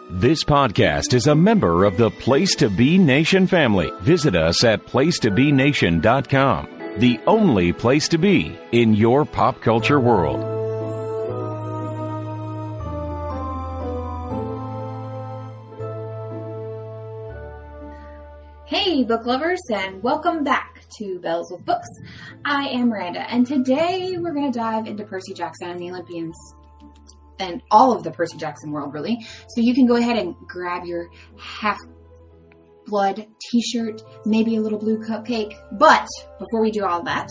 This podcast is a member of the Place to Be Nation family. Visit us at placetobenation.com, the only place to be in your pop culture world. Hey, book lovers, and welcome back to Bells with Books. I am Miranda, and today we're going to dive into Percy Jackson and the Olympians. And all of the Percy Jackson world, really. So you can go ahead and grab your Half-Blood t-shirt, maybe a little blue cupcake. But before we do all that,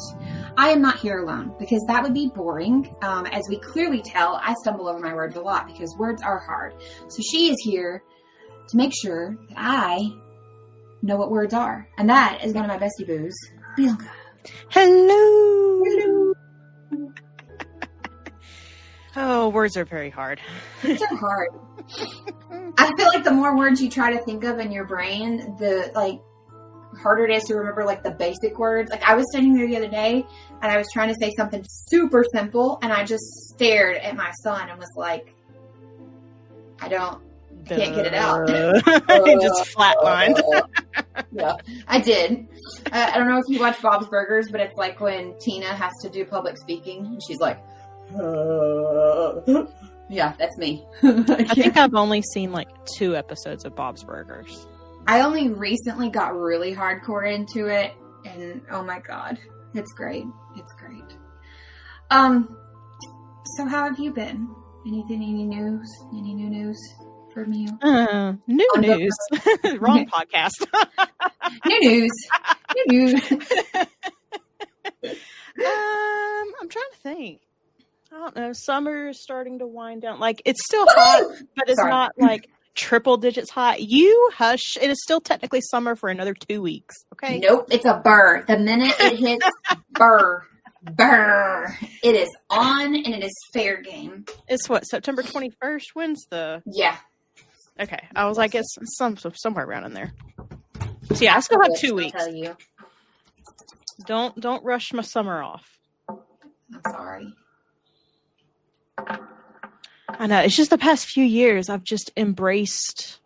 I am not here alone because that would be boring. As we clearly tell, I stumble over my words a lot because words are hard. So she is here to make sure that I know what words are. And that is one of my bestie boos, Bianca. Hello. Hello. Oh, words are very hard. Words are hard. I feel like the more words you try to think of in your brain, the harder it is to remember the basic words. I was standing there the other day and I was trying to say something super simple and I just stared at my son and was like, I can't get it out. Just flatlined. Yeah, I did. I don't know if you watch Bob's Burgers, but it's like when Tina has to do public speaking and she's like, yeah, that's me. I think I've only seen 2 episodes of Bob's Burgers. I only recently got really hardcore into it, and oh my god, it's great. It's great. So how have you been? Any news? Any new news from you? New news. Wrong podcast. New news. New news. I'm trying to think. I don't know. Summer is starting to wind down. It's still hot, but it's not triple digits hot. You hush. It is still technically summer for another 2 weeks. Okay. Nope. It's a burr. The minute it hits burr. It is on and it is fair game. It's what, September 21st? When's the... Yeah. Okay. I was like, it's somewhere around in there. So yeah, I still have 2 weeks. Tell you. Don't rush my summer off. I'm sorry. I know. It's just the past few years I've just embraced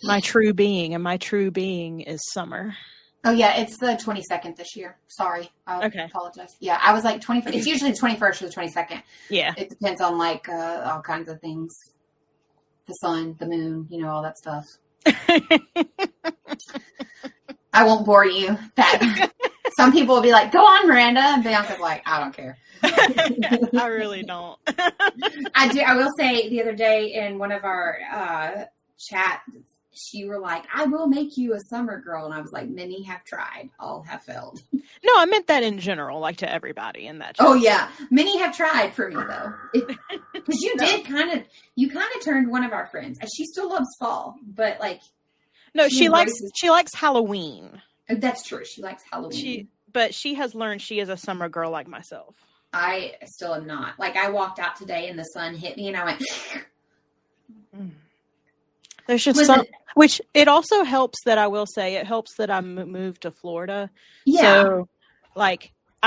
my true being, and my true being is summer. Oh, yeah. It's the 22nd this year. Sorry. I apologize. Yeah, I was like 21st. It's usually the 21st or the 22nd. Yeah. It depends on all kinds of things. The sun, the moon, all that stuff. I won't bore you. Some people will be like, go on, Miranda. And Bianca's like, I don't care. I really don't. I do. I will say the other day in one of our chats, she were like, I will make you a summer girl. And I was like, many have tried. All have failed. No, I meant that in general, to everybody in that chat. Oh, yeah. Many have tried for me, though. Because you kind of turned one of our friends. And she still loves fall, but No, she likes Halloween. That's true. She likes Halloween. But she has learned she is a summer girl like myself. I still am not. I walked out today and the sun hit me and I went... There's just which it also helps that I will say, it helps that I moved to Florida. Yeah. So, I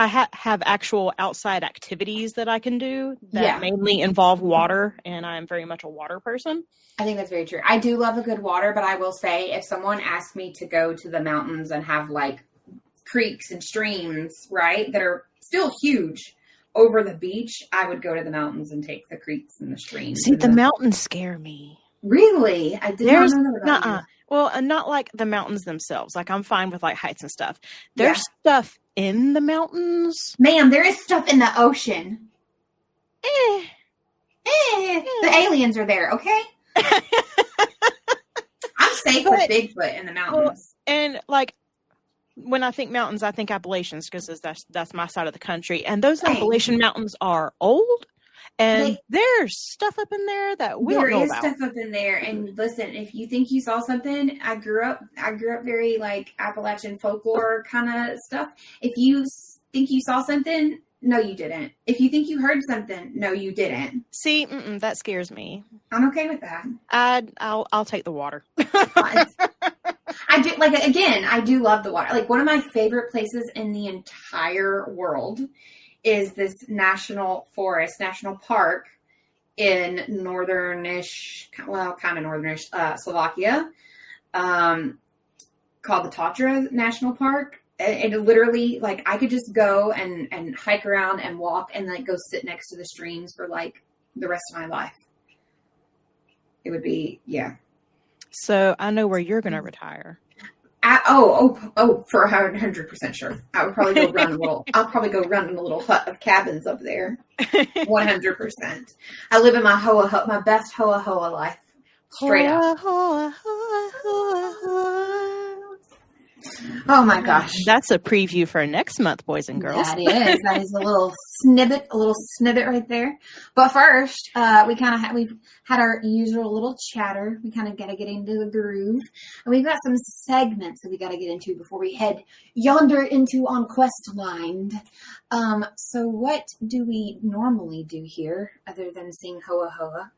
have actual outside activities that I can do that mainly involve water, and I'm very much a water person. I think that's very true. I do love a good water, but I will say if someone asked me to go to the mountains and have creeks and streams, right, that are still huge over the beach, I would go to the mountains and take the creeks and the streams. See, the mountains scare me. Really? I did not know that about you. Well, not the mountains themselves. I'm fine with heights and stuff. There's stuff in the mountains. Ma'am, there is stuff in the ocean. The aliens are there, okay? I'm safe with Bigfoot in the mountains. And when I think mountains, I think Appalachians because that's my side of the country. And those Appalachian mountains are old. And there's stuff up in there that we don't know about. There is stuff up in there. And listen, if you think you saw something, I grew up very Appalachian folklore kind of stuff. If you think you saw something, no, you didn't. If you think you heard something, no, you didn't. See, that scares me. I'm okay with that. I'll take the water. I do I do love the water. One of my favorite places in the entire world is this national park in northernish, well, kind of northernish Slovakia, called the Tatra National Park. It literally, like, I could just go and hike around and walk and like go sit next to the streams for like the rest of my life. It would be, yeah. So I know where you're going to retire. For 100% sure. I would probably go run a little. I'll probably go run in a little hut of cabins up there. 100%. I live in my hoa hut, my best hoa life. Straight up. Hoa, hoa, hoa, hoa. Oh my gosh, that's a preview for next month, boys and girls. That is a little snippet right there. But first, we've had our usual little chatter. We kind of got to get into the groove, and we've got some segments that we got to get into before we head yonder into on quest line. So what do we normally do here, other than sing hoa hoa?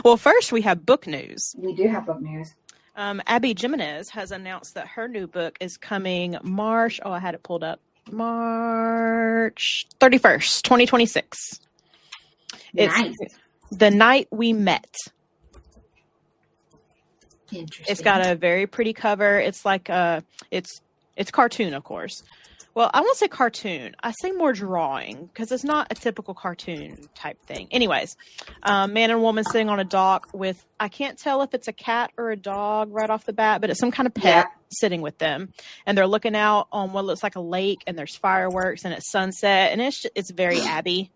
Well, first we have book news. We do have book news. Abby Jimenez has announced that her new book is coming March 31st, 2026. Nice. It's The Night We Met. Interesting. It's got a very pretty cover. It's like it's cartoon, of course. Well, I won't say cartoon. I say more drawing because it's not a typical cartoon type thing. Anyways, man and woman sitting on a dock with, I can't tell if it's a cat or a dog right off the bat, but it's some kind of pet sitting with them. And they're looking out on what looks like a lake, and there's fireworks, and it's sunset, and it's very Abby.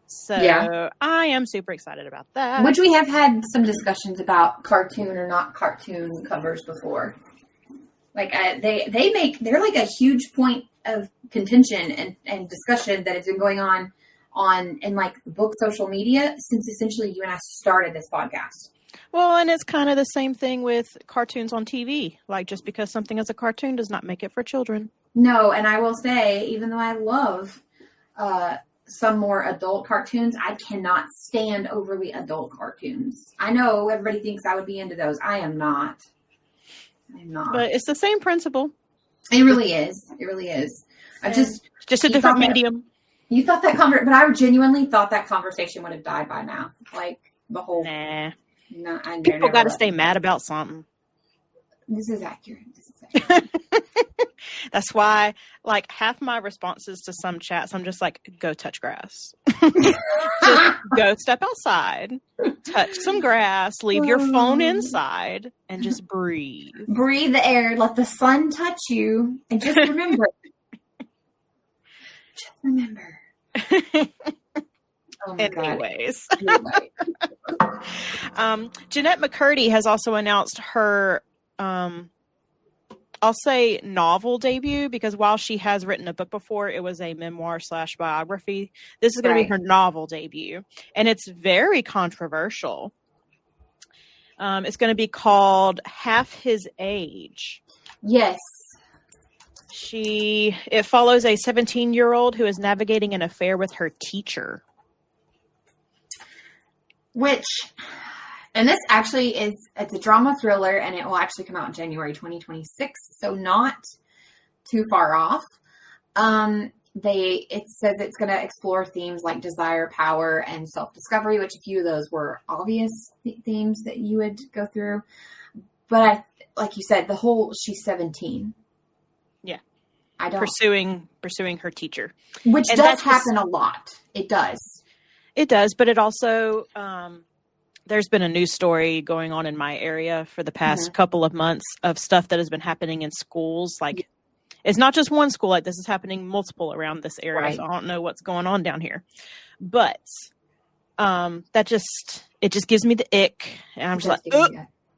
So I am super excited about that. Which we have had some discussions about cartoon or not cartoon covers before. Like they're like a huge point of contention and discussion that has been going on in like the book social media since essentially you and I started this podcast. Well, and it's kind of the same thing with cartoons on TV. Like, just because something is a cartoon does not make it for children. No, and I will say, even though I love some more adult cartoons, I cannot stand overly adult cartoons. I know everybody thinks I would be into those. I am not. I'm not. But it's the same principle. It really is. It really is. Just a different medium. You thought that but I genuinely thought that conversation would have died by now. Like the whole. Nah. No, people got to stay mad about something. This is accurate. That's why, like, half my responses to some chats, I'm just like, go touch grass. Just go step outside, touch some grass, leave your phone inside, and just breathe. Breathe the air. Let the sun touch you. And just remember. Just remember. Oh my Anyways. God. Jeanette McCurdy has also announced her, I'll say novel debut, because while she has written a book before, it was a memoir/biography. This is going to be her novel debut, and it's very controversial. It's going to be called Half His Age. Yes. It follows a 17-year-old who is navigating an affair with her teacher. And this actually it's a drama thriller, and it will actually come out in January 2026. So not too far off. It says it's going to explore themes like desire, power, and self-discovery, which a few of those were obvious themes that you would go through. But like you said, she's 17. Yeah. Pursuing her teacher. Which does happen a lot. It does. It does, but it also, there's been a news story going on in my area for the past couple of months of stuff that has been happening in schools. Like, it's not just one school. Like, this is happening multiple around this area. Right. So I don't know what's going on down here, but it just gives me the ick, and I'm just like,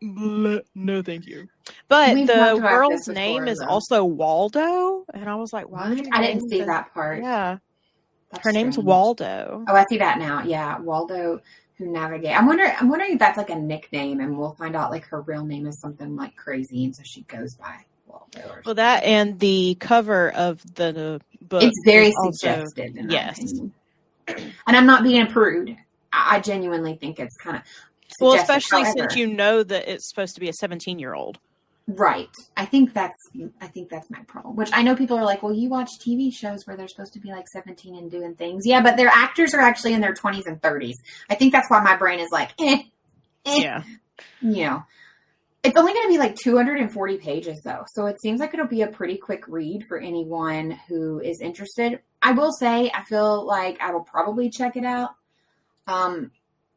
no, thank you. But the girl's name is also Waldo, and I was like, why? I didn't see that part. Yeah. Her name's Waldo. Oh, I see that now. Yeah, Waldo who navigate. I'm wondering if that's like a nickname, and we'll find out like her real name is something like crazy, and so she goes by Waldo. Well, that and the cover of the book. It's very suggestive. Yes. And I'm not being a prude. I genuinely think it's kind of well, especially since you know that it's supposed to be a 17-year-old. Right. I think that's my problem. Which I know people are like, well, you watch TV shows where they're supposed to be like 17 and doing things. Yeah, but their actors are actually in their 20s and 30s. I think that's why my brain is like, Yeah. You know. It's only going to be like 240 pages though. So it seems like it'll be a pretty quick read for anyone who is interested. I will say, I feel like I will probably check it out.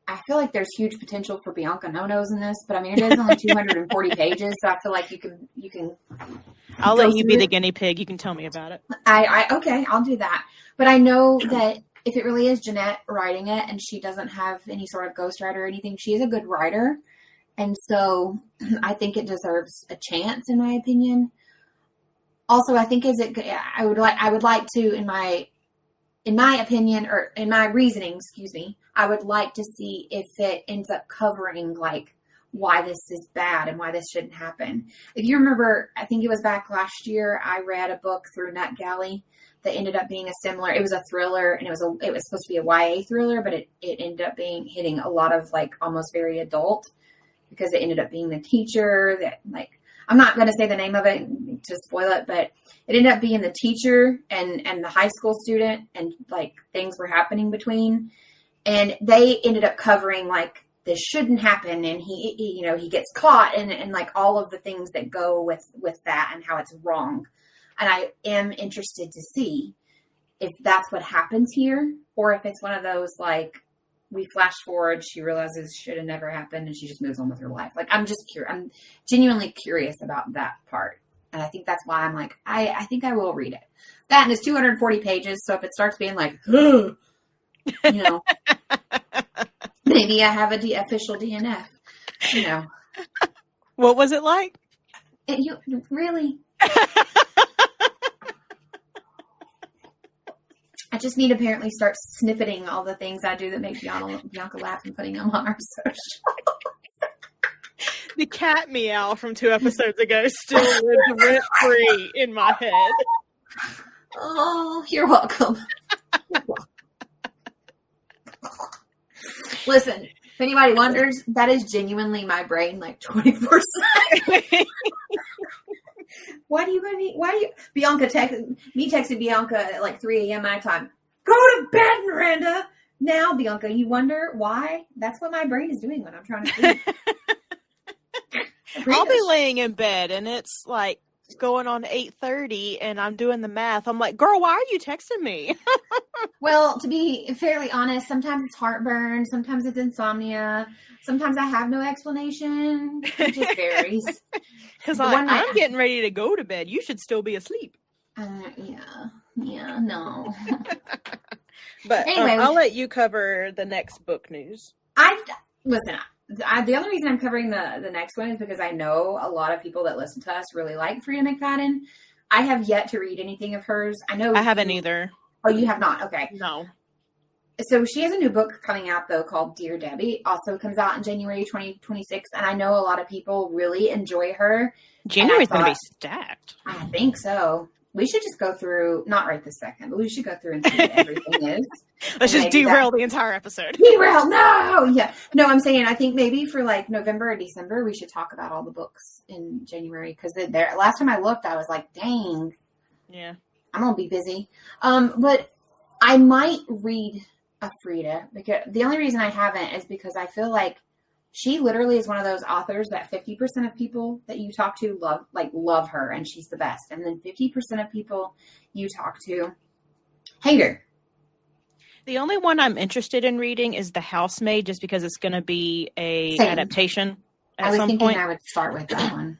I feel like there's huge potential for Bianca no-nos in this, but I mean, it is only 240 pages, so I feel like you can. I'll let you be the guinea pig. You can tell me about it. Okay, I'll do that. But I know that if it really is Jeanette writing it, and she doesn't have any sort of ghostwriter or anything, she is a good writer, and so I think it deserves a chance, in my opinion. Also, I think I would like to, in my opinion, or in my reasoning, I would like to see if it ends up covering like why this is bad and why this shouldn't happen. If you remember, I think it was back last year, I read a book through NetGalley that ended up being it was a thriller, and it was supposed to be a YA thriller, but it ended up hitting a lot of like almost very adult, because it ended up being the teacher that, like, I'm not going to say the name of it to spoil it, but it ended up being the teacher and the high school student, and like things were happening between, and they ended up covering like this shouldn't happen. And he gets caught and like all of the things that go with that and how it's wrong. And I am interested to see if that's what happens here, or if it's one of those, like, we flash forward, she realizes should have never happened, and she just moves on with her life. Like, I'm just curious. I'm genuinely curious about that part. And I think that's why I'm like, I think I will read it. That, and it's 240 pages. So if it starts being like, maybe I have official DNF, What was it like? You really? I just need to apparently start snippeting all the things I do that make Bianca laugh and putting them on our social. The cat meow from 2 episodes ago still lives rent-free in my head. Oh, you're welcome. Listen, if anybody wonders, that is genuinely my brain, like 24/7. Why do you Bianca texted Bianca at like 3 a.m. my time. Go to bed, Miranda. Now, Bianca, you wonder why? That's what my brain is doing when I'm trying to sleep. I'll be laying in bed and it's like going on 8:30 and I'm doing the math. I'm like, girl, why are you texting me? Well, to be fairly honest, sometimes it's heartburn. Sometimes it's insomnia. Sometimes I have no explanation. It just varies. Because I'm getting ready to go to bed. You should still be asleep. Yeah, no. But anyway, I'll let you cover the next book news. The only reason I'm covering the next one is because I know a lot of people that listen to us really like Frida McFadden. I have yet to read anything of hers. I know I haven't either. Oh, you have not? Okay. No. So she has a new book coming out, though, called Dear Debbie. Also comes out in January 2026. And I know a lot of people really enjoy her. January's going to be stacked. I think so. We should just go through, not right this second, but we should go through and see what everything is. Let's just derail the entire episode. Derail? No! Yeah. No, I'm saying I think maybe for like November or December, we should talk about all the books in January. Because last time I looked, I was like, dang. Yeah. I'm going to be busy. But I might read a Frida. Because the only reason I haven't is because I feel like she literally is one of those authors that 50% of people that you talk to love her, and she's the best. And then 50% of people you talk to hate her. The only one I'm interested in reading is The Housemaid, just because it's going to be a adaptation at some point. I was thinking I would start with that one.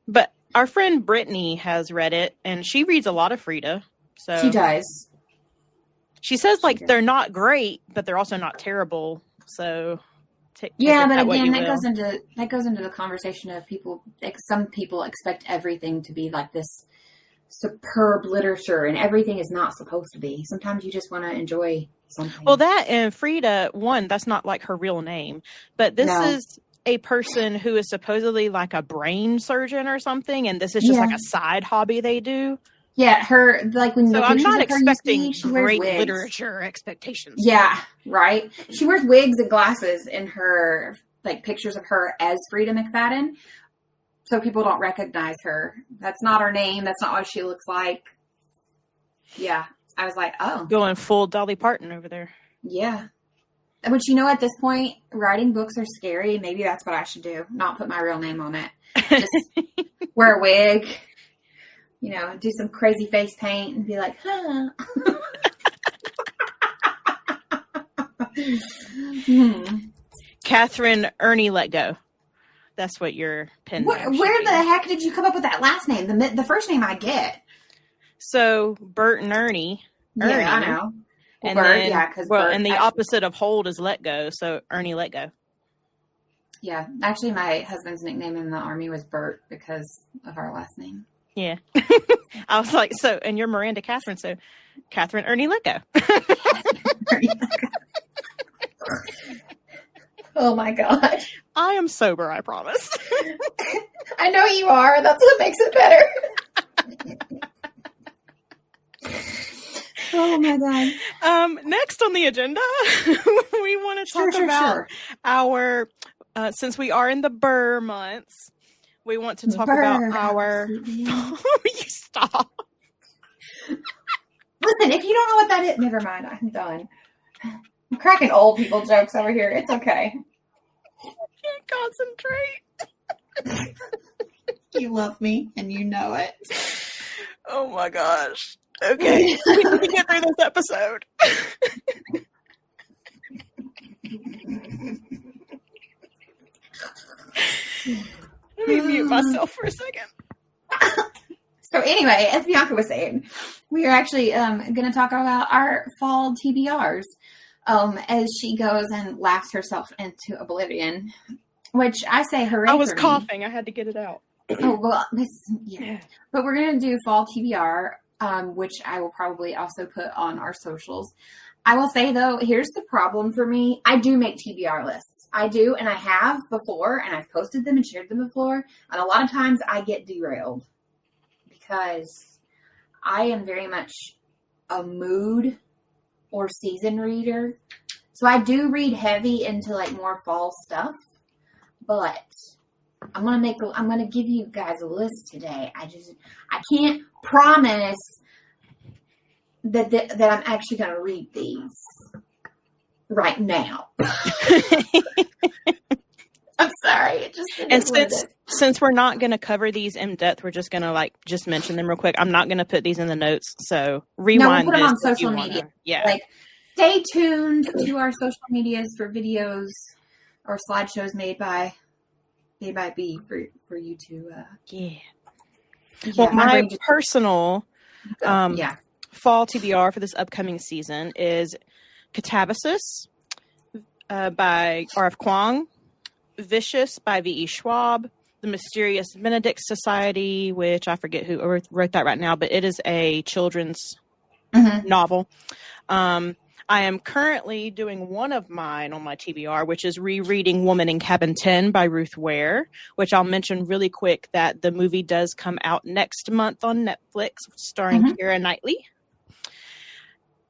But our friend Brittany has read it, and she reads a lot of Frida. So she does. She says they're not great, but they're also not terrible. So but again, that goes into the conversation of people. Like, some people expect everything to be like this superb literature, and everything is not supposed to be. Sometimes you just want to enjoy something. Well, that and Frida, that's not like her real name, but this is a person who is supposedly like a brain surgeon or something, and this is just like a side hobby they do. Yeah, her when so the I'm not expecting she great wigs. Literature expectations. Yeah, right. She wears wigs and glasses in her pictures of her as Frida McFadden. so people don't recognize her. That's not her name. That's not what she looks like. Yeah. I was like, oh. Going full Dolly Parton over there. Yeah. Which, at this point, writing books are scary. Maybe that's what I should do. Not put my real name on it. Just wear a wig, do some crazy face paint and be like, huh. Catherine Ernie Let Go. That's what your pen name Where the heck did you come up with that last name? The first name I get. So Bert and Ernie. Yeah, I know. And Bert, then, yeah, because and the opposite of hold is let go. So Ernie Let Go. Yeah, actually, my husband's nickname in the Army was Bert because of our last name. Yeah. I was like, and you're Miranda Catherine, so Catherine Ernie Let Go. Oh my God. I am sober, I promise. I know you are. That's what makes it better. Oh my God. Next on the agenda, we want to talk about our, since we are in the Burr months, we want to talk about our, you stop. Listen, if you don't know what that is, never mind. I'm done. I'm cracking old people jokes over here. It's okay. I can't concentrate. You love me and you know it. Oh my gosh. Okay. We need to get through this episode. Let me mute myself for a second. So anyway, as Bianca was saying, we are actually going to talk about our fall TBRs as she goes and laughs herself into oblivion, which I say hooray I was for coughing. me. I had to get it out. Oh, well, yeah. But we're going to do fall TBR, which I will probably also put on our socials. I will say, though, here's the problem for me. I do make TBR lists. I do, and I have before, and I've posted them and shared them before. And a lot of times I get derailed because I am very much a mood or season reader. So I do read heavy into like more fall stuff, but I'm going to give you guys a list today. I can't promise that I'm actually going to read these right now. I'm sorry. It just and since we're not going to cover these in depth, we're just going to just mention them real quick. I'm not going to put these in the notes. So rewind. No, we'll put them on social media. Yeah. Stay tuned to our social medias for videos or slideshows made by B for you to. Yeah. Well, my personal fall TBR for this upcoming season is Catabasis by R.F. Kuang, Vicious by V.E. Schwab, The Mysterious Benedict Society, which I forget who wrote that right now, but it is a children's novel. I am currently doing one of mine on my TBR, which is rereading Woman in Cabin 10 by Ruth Ware, which I'll mention really quick that the movie does come out next month on Netflix, starring Keira Knightley.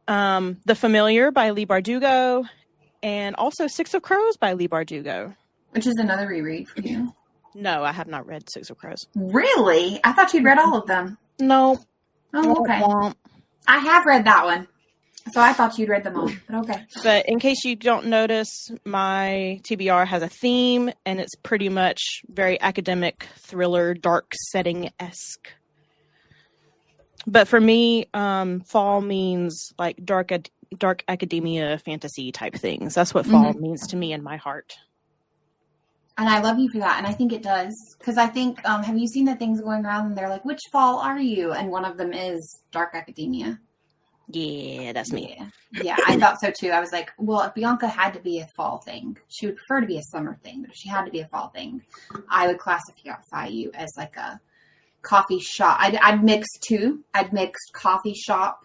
The Familiar by Leigh Bardugo, and also Six of Crows by Leigh Bardugo. Which is another reread for you. No, I have not read Six of Crows. Really? I thought you'd read all of them. No. Oh, okay. I have read that one. So I thought you'd read them all, but okay. But in case you don't notice, my TBR has a theme, and it's pretty much very academic, thriller, dark setting-esque. But for me, fall means like dark academia, fantasy type things. That's what fall means to me in my heart. And I love you for that. And I think it does. Because I think, have you seen the things going around and they're like, which fall are you? And one of them is dark academia. Yeah, that's me. Yeah, I thought so too. I was like, well, if Bianca had to be a fall thing, she would prefer to be a summer thing. But if she had to be a fall thing, I would classify you as like a coffee shop. I'd mix two. I'd mix coffee shop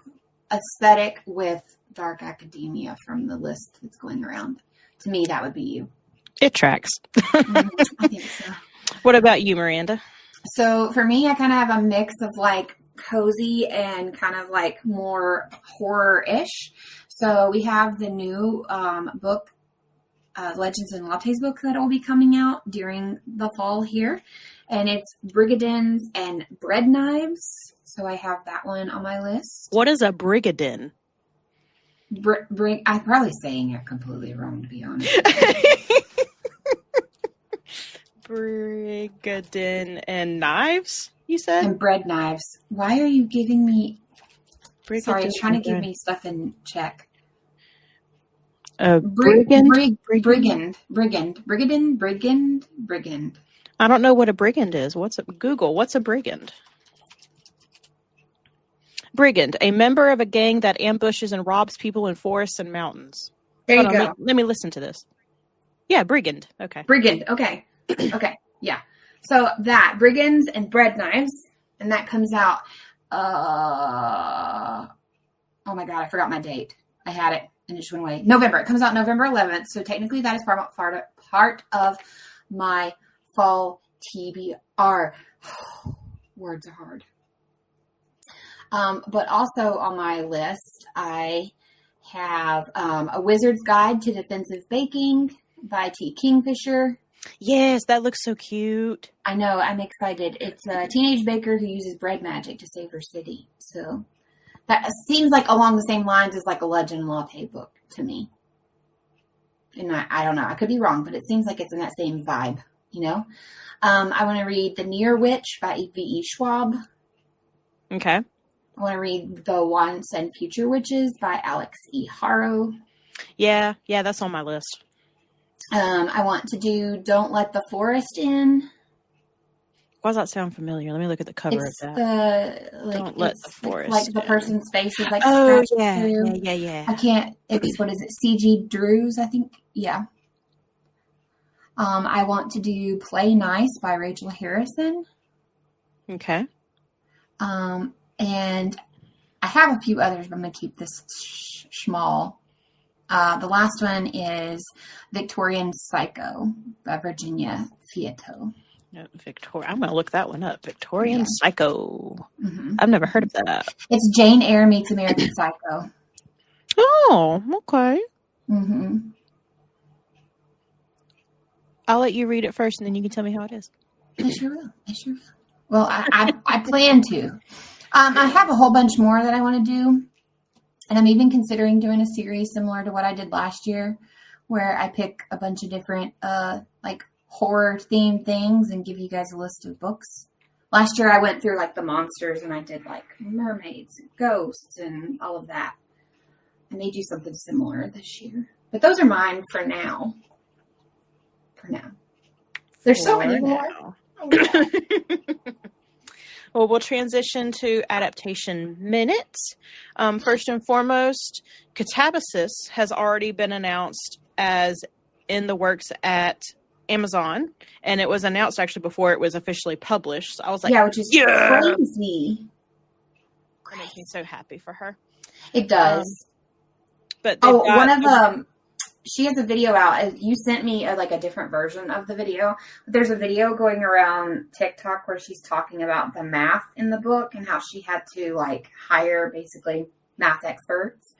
aesthetic with dark academia from the list that's going around. To me, that would be you. It tracks. I think so. What about you, Miranda? So for me, I kind of have a mix of like cozy and kind of like more horror-ish. So we have the new book Legends and Lattes book that will be coming out during the fall here. And it's Brigadins and Bread Knives. So I have that one on my list. What is a Brigadin? I'm probably saying it completely wrong, to be honest. Brigadin and knives, you said? And bread knives. Why are you giving me... Brigadin. Sorry, it's trying to give me stuff in check. Brigand? Brigand. I don't know what a brigand is. What's a brigand? Brigand, a member of a gang that ambushes and robs people in forests and mountains. There you go. Let me listen to this. Yeah, brigand. Okay. Brigand. Okay. Okay. Yeah. So that Brigands and Bread Knives, and that comes out. Oh my God, I forgot my date. I had it and it just went away. November. It comes out November 11th. So technically, that is part of my fall TBR. Words are hard. But also on my list, I have A Wizard's Guide to Defensive Baking by T. Kingfisher. Yes, that looks so cute. I know, I'm excited. It's a teenage baker who uses bread magic to save her city. So that seems like along the same lines as like a Legend Latte book to me. And I don't know, I could be wrong, but it seems like it's in that same vibe, you know? I want to read The Near Witch by V.E. Schwab. Okay. I want to read The Once and Future Witches by Alex E. Harrow. Yeah, that's on my list. I want to do Don't Let the Forest In. Why does that sound familiar? Let me look at the cover It's of that. Don't Let the Forest like the in. person's face is like scratched through. Yeah. I can't. It's what is it? C.G. Drews, I think. Yeah. I want to do Play Nice by Rachel Harrison. Okay. And I have a few others, but I'm going to keep this small. The last one is Victorian Psycho by Virginia Fiato. I'm going to look that one up. Victorian Psycho. Mm-hmm. I've never heard of that. It's Jane Eyre meets American Psycho. Oh, okay. Mm-hmm. I'll let you read it first, and then you can tell me how it is. I sure will. Well, I plan to. I have a whole bunch more that I want to do. And I'm even considering doing a series similar to what I did last year, where I pick a bunch of different like horror themed things and give you guys a list of books. Last year I went through like the monsters and I did like mermaids, ghosts, and all of that. I may do something similar this year. But those are mine for now. There's so many more. Well, we'll transition to adaptation minutes. First and foremost, Catabasis has already been announced as in the works at Amazon, and it was announced actually before it was officially published. So I was like, which is crazy. It makes me so happy for her. It does. But one of them. She has a video out. You sent me a different version of the video. There's a video going around TikTok where she's talking about the math in the book and how she had to like hire basically math experts.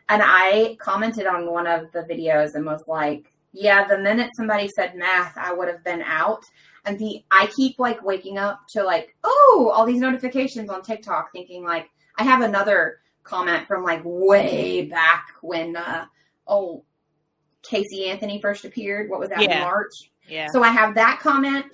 And I commented on one of the videos and was like, yeah, the minute somebody said math, I would have been out. And I keep like waking up to like, oh, all these notifications on TikTok thinking like, I have another comment from like way back when, Casey Anthony first appeared. What was that, in March? Yeah. So I have that comment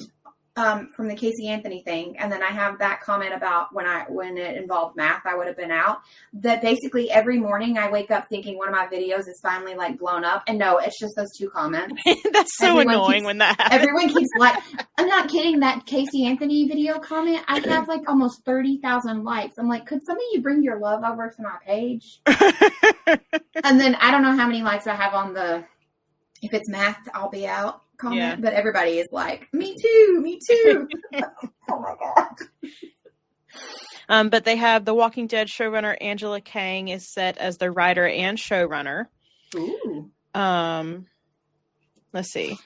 from the Casey Anthony thing, and then I have that comment about when it involved math, I would have been out. That basically every morning I wake up thinking one of my videos is finally like blown up, and no, it's just those two comments. That's so annoying when that happens. Everyone keeps like, I'm not kidding. That Casey Anthony video comment, I have like almost 30,000 likes. I'm like, could some of you bring your love over to my page? And then I don't know how many likes I have on the. If it's math, I'll be out comment, but everybody is like, me too. Oh my God. But they have the Walking Dead showrunner Angela Kang is set as the writer and showrunner. Ooh. Let's see.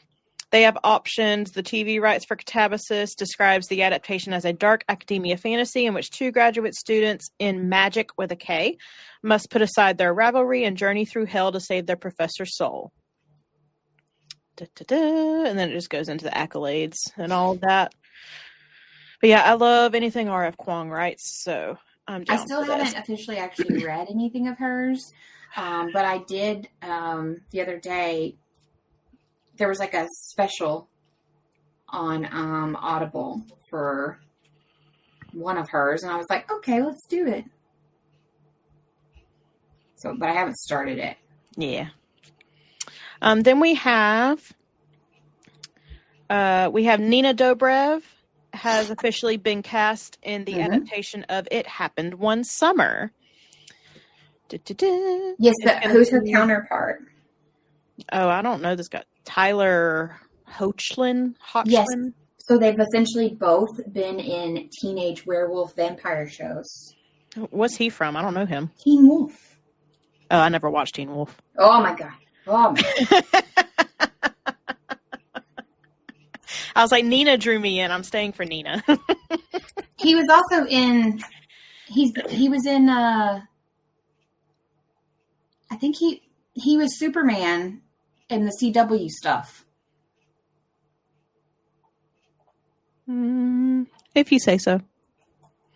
They have optioned the TV rights for Catabasis, describes the adaptation as a dark academia fantasy in which two graduate students in magic with a K must put aside their rivalry and journey through hell to save their professor's soul. And then it just goes into the accolades and all of that. But yeah, I love anything R.F. Kuang writes, so I'm down. I still haven't officially actually read anything of hers, but I did the other day. There was like a special on Audible for one of hers, and I was like, okay, let's do it. So, but I haven't started it. Yeah. Then we have Nina Dobrev has officially been cast in the adaptation of It Happened One Summer. Yes, but who's her counterpart? Oh, I don't know this guy. Tyler Hoechlin? Yes. So they've essentially both been in teenage werewolf vampire shows. What's he from? I don't know him. Teen Wolf. Oh, I never watched Teen Wolf. Oh my God. Oh my God. I was like, Nina drew me in. I'm staying for Nina. He was also in. He was in. I think he was Superman in the CW stuff. If you say so.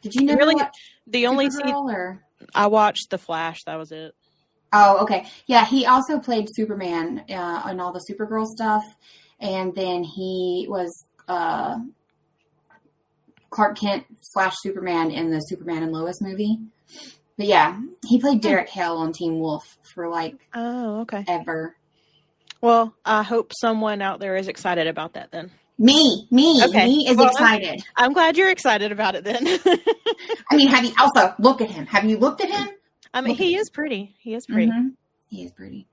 Did you never watch the only Supergirl, or? I watched The Flash. That was it. Oh, okay. Yeah, he also played Superman on all the Supergirl stuff. And then he was Clark Kent / Superman in the Superman and Lois movie. But yeah, he played Derek Hale on Teen Wolf for ever. Well, I hope someone out there is excited about that then. Me is excited. I'm glad you're excited about it then. I mean, have you also look at him? Have you looked at him? I mean, he is pretty. He is pretty. Mm-hmm. He is pretty.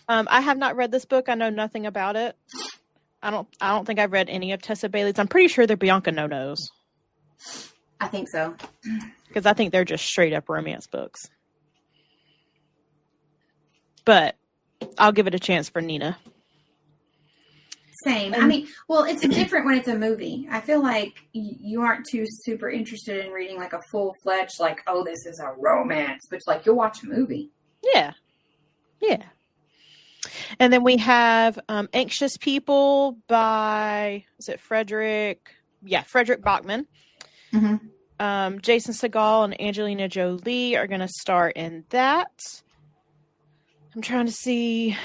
I have not read this book. I know nothing about it. I don't think I've read any of Tessa Bailey's. I'm pretty sure they're Bianca No-Nos. I think so. Because I think they're just straight up romance books. But I'll give it a chance for Nina. Same. I mean, well, it's different when it's a movie. I feel like you aren't too super interested in reading like a full-fledged, like, oh, this is a romance. But it's like, you'll watch a movie. Yeah. Yeah. And then we have Anxious People by, is it Frederick? Yeah, Frederick Bachman. Mm-hmm. Jason Segel and Angelina Jolie are going to star in that. I'm trying to see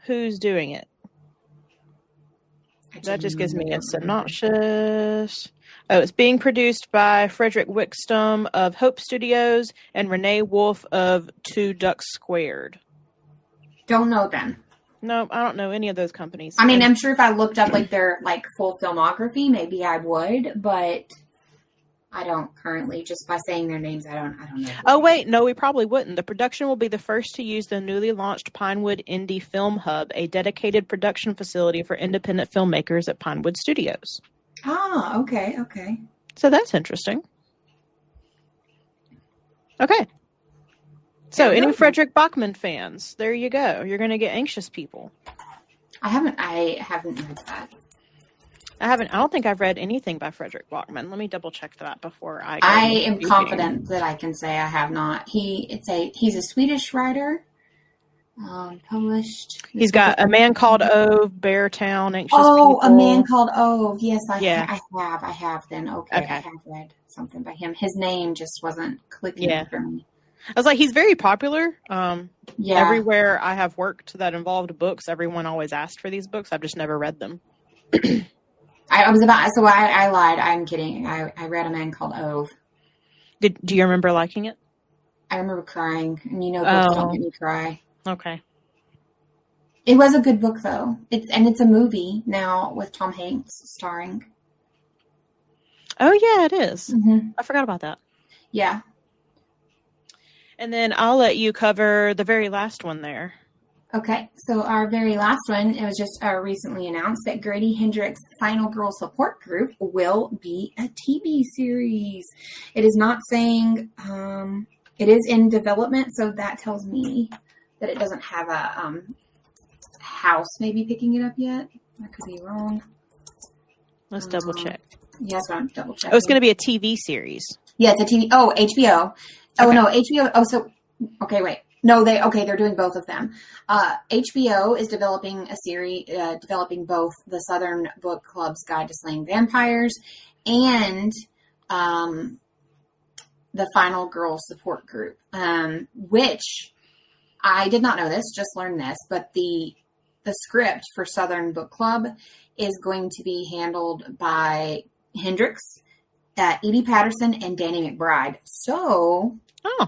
who's doing it. That just gives me a synopsis. Oh, it's being produced by Frederick Wickstum of Hope Studios and Renee Wolfe of Two Ducks Squared. Don't know them. No, I don't know any of those companies. I mean, I'm sure if I looked up like their like full filmography, maybe I would, but I don't currently. Just by saying their names, I don't know. Oh wait, no, we probably wouldn't. The production will be the first to use the newly launched Pinewood Indie Film Hub, a dedicated production facility for independent filmmakers at Pinewood Studios. Ah, okay. So that's interesting. Okay. So, any Frederick Bachman fans? There you go. You're going to get Anxious People. I haven't read that. I don't think I've read anything by Frederick Bachman. Let me double check that before I am confident that I can say I have not. He's a Swedish writer. Published. He's got A Man Called Ove, Beartown, Anxious People. Oh, A Man Called Ove. Yes, I have then. Okay. I have read something by him. His name just wasn't clicking for me. I was like, he's very popular. Everywhere I have worked that involved books, everyone always asked for these books. I've just never read them. I lied. I'm kidding. I read A Man Called Ove. Do you remember liking it? I remember crying. And books don't make me cry. Okay. It was a good book though. It's a movie now with Tom Hanks starring. Oh yeah, it is. Mm-hmm. I forgot about that. Yeah. And then I'll let you cover the very last one there. Okay, so our very last one, it was just recently announced that Grady Hendrix' Final Girl Support Group will be a TV series. It is not saying it is in development, so that tells me that it doesn't have a house maybe picking it up yet. I could be wrong. Let's double check. Yes, I'm double checking. Oh, it's going to be a TV series. Yeah, it's a TV. Oh, HBO. Oh, okay. No, HBO. Oh, so, okay, wait. No, they're doing both of them. HBO is developing a series, developing both the Southern Book Club's Guide to Slaying Vampires and the Final Girl Support Group, which I did not know this, just learned this, but the script for Southern Book Club is going to be handled by Hendrix, Edie Patterson, and Danny McBride. So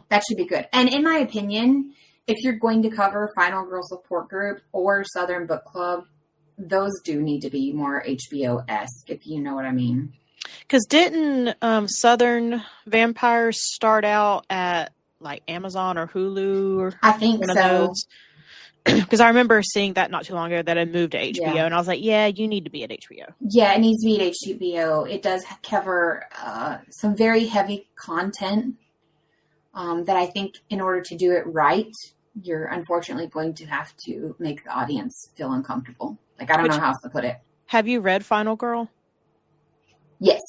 that should be good. And in my opinion, if you're going to cover Final Girl Support Group or Southern Book Club, those do need to be more HBO-esque, if you know what I mean. Because didn't Southern Vampires start out at like Amazon or Hulu? Or I think so. Because I remember seeing that not too long ago that it moved to HBO, and I was like, yeah, you need to be at HBO. Yeah, it needs to be at HBO. It does cover some very heavy content that I think in order to do it right, you're unfortunately going to have to make the audience feel uncomfortable. Like, I don't know how else to put it. Have you read Final Girl? Yes.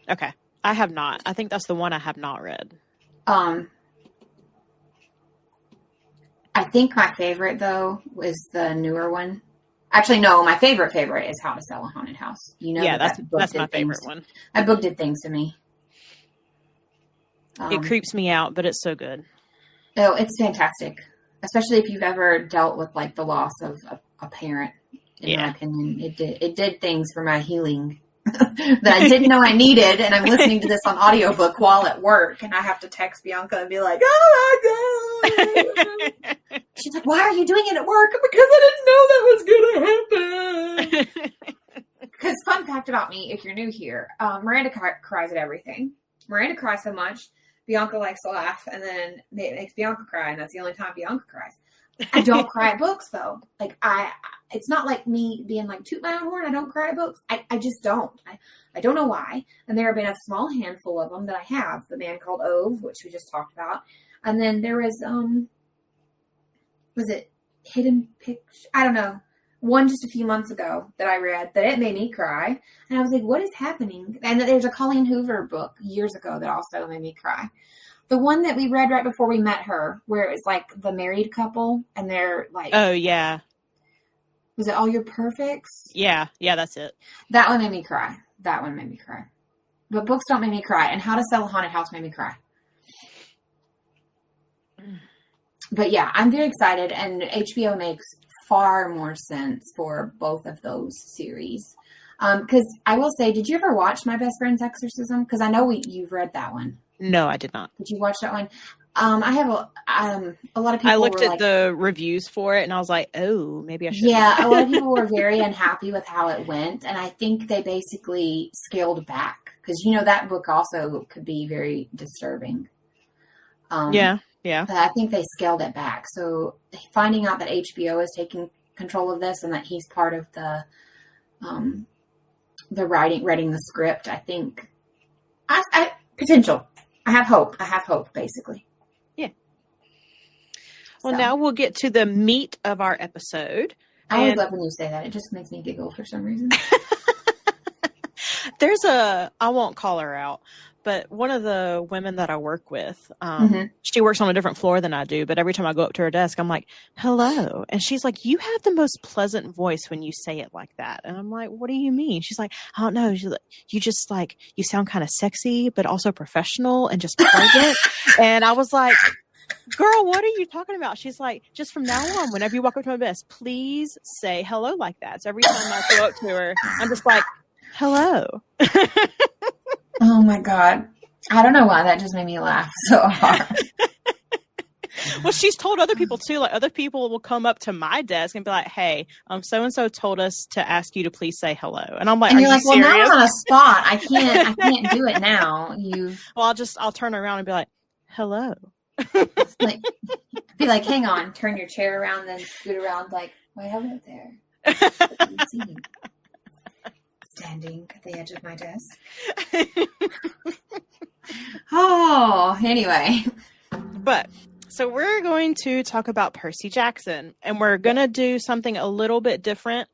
Okay. I have not. I think that's the one I have not read. I think my favorite, though, was the newer one. Actually, no, my favorite is How to Sell a Haunted House. You know, yeah, that's my favorite one. That book did things to me. It creeps me out, but it's so good. Oh, it's fantastic. Especially if you've ever dealt with, like, the loss of a parent, in my opinion. It did things for my healing that I didn't know I needed, and I'm listening to this on audiobook while at work, and I have to text Bianca and be like, oh my God. She's like, why are you doing it at work? Because I didn't know that was going to happen. Because fun fact about me, if you're new here, Miranda cries at everything. Miranda cries so much, Bianca likes to laugh, and then it makes Bianca cry, and that's the only time Bianca cries. I don't cry at books, though. Like, it's not like me being like, toot my own horn, I don't cry at books. I just don't. I don't know why. And there have been a small handful of them that I have. The Man Called Ove, which we just talked about. And then there was it Hidden Picture? I don't know. One just a few months ago that I read that it made me cry. And I was like, what is happening? And there's a Colleen Hoover book years ago that also made me cry. The one that we read right before we met her, where it was like the married couple and they're like... Oh, yeah. Was it All Your Perfects? Yeah, that's it. That one made me cry. But books don't make me cry. And How to Sell a Haunted House made me cry. But yeah, I'm very excited. And HBO makes far more sense for both of those series. Because I will say, did you ever watch My Best Friend's Exorcism? Because I know you've read that one. No, I did not. Did you watch that one? I have a lot of people. I looked at the reviews for it and I was like, oh, maybe I should. Yeah, a lot of people were very unhappy with how it went. And I think they basically scaled back because, that book also could be very disturbing. Yeah. But I think they scaled it back. So finding out that HBO is taking control of this and that he's part of the writing the script, I think potential. I have hope, basically. Yeah. Well, now we'll get to the meat of our episode. I always love when you say that. It just makes me giggle for some reason. I won't call her out, but one of the women that I work with, she works on a different floor than I do, but every time I go up to her desk, I'm like, hello. And she's like, you have the most pleasant voice when you say it like that. And I'm like, what do you mean? She's like, I don't know. She's like, you sound kind of sexy, but also professional and just pleasant. And I was like, girl, what are you talking about? She's like, just from now on, whenever you walk up to my desk, please say hello like that. So every time I go up to her, I'm just like, hello. Oh my God. I don't know why that just made me laugh so hard. Well, she's told other people too. Like other people will come up to my desk and be like, hey, so-and-so told us to ask you to please say hello. And I'm like, and you're you like, serious? Well, now I'm on a spot. I can't do it now. Well, I'll turn around and be like, hello. Be like, hang on, turn your chair around, then scoot around like, wait, hello there. Standing at the edge of my desk. Oh, anyway. But, so we're going to talk about Percy Jackson, and we're going to do something a little bit different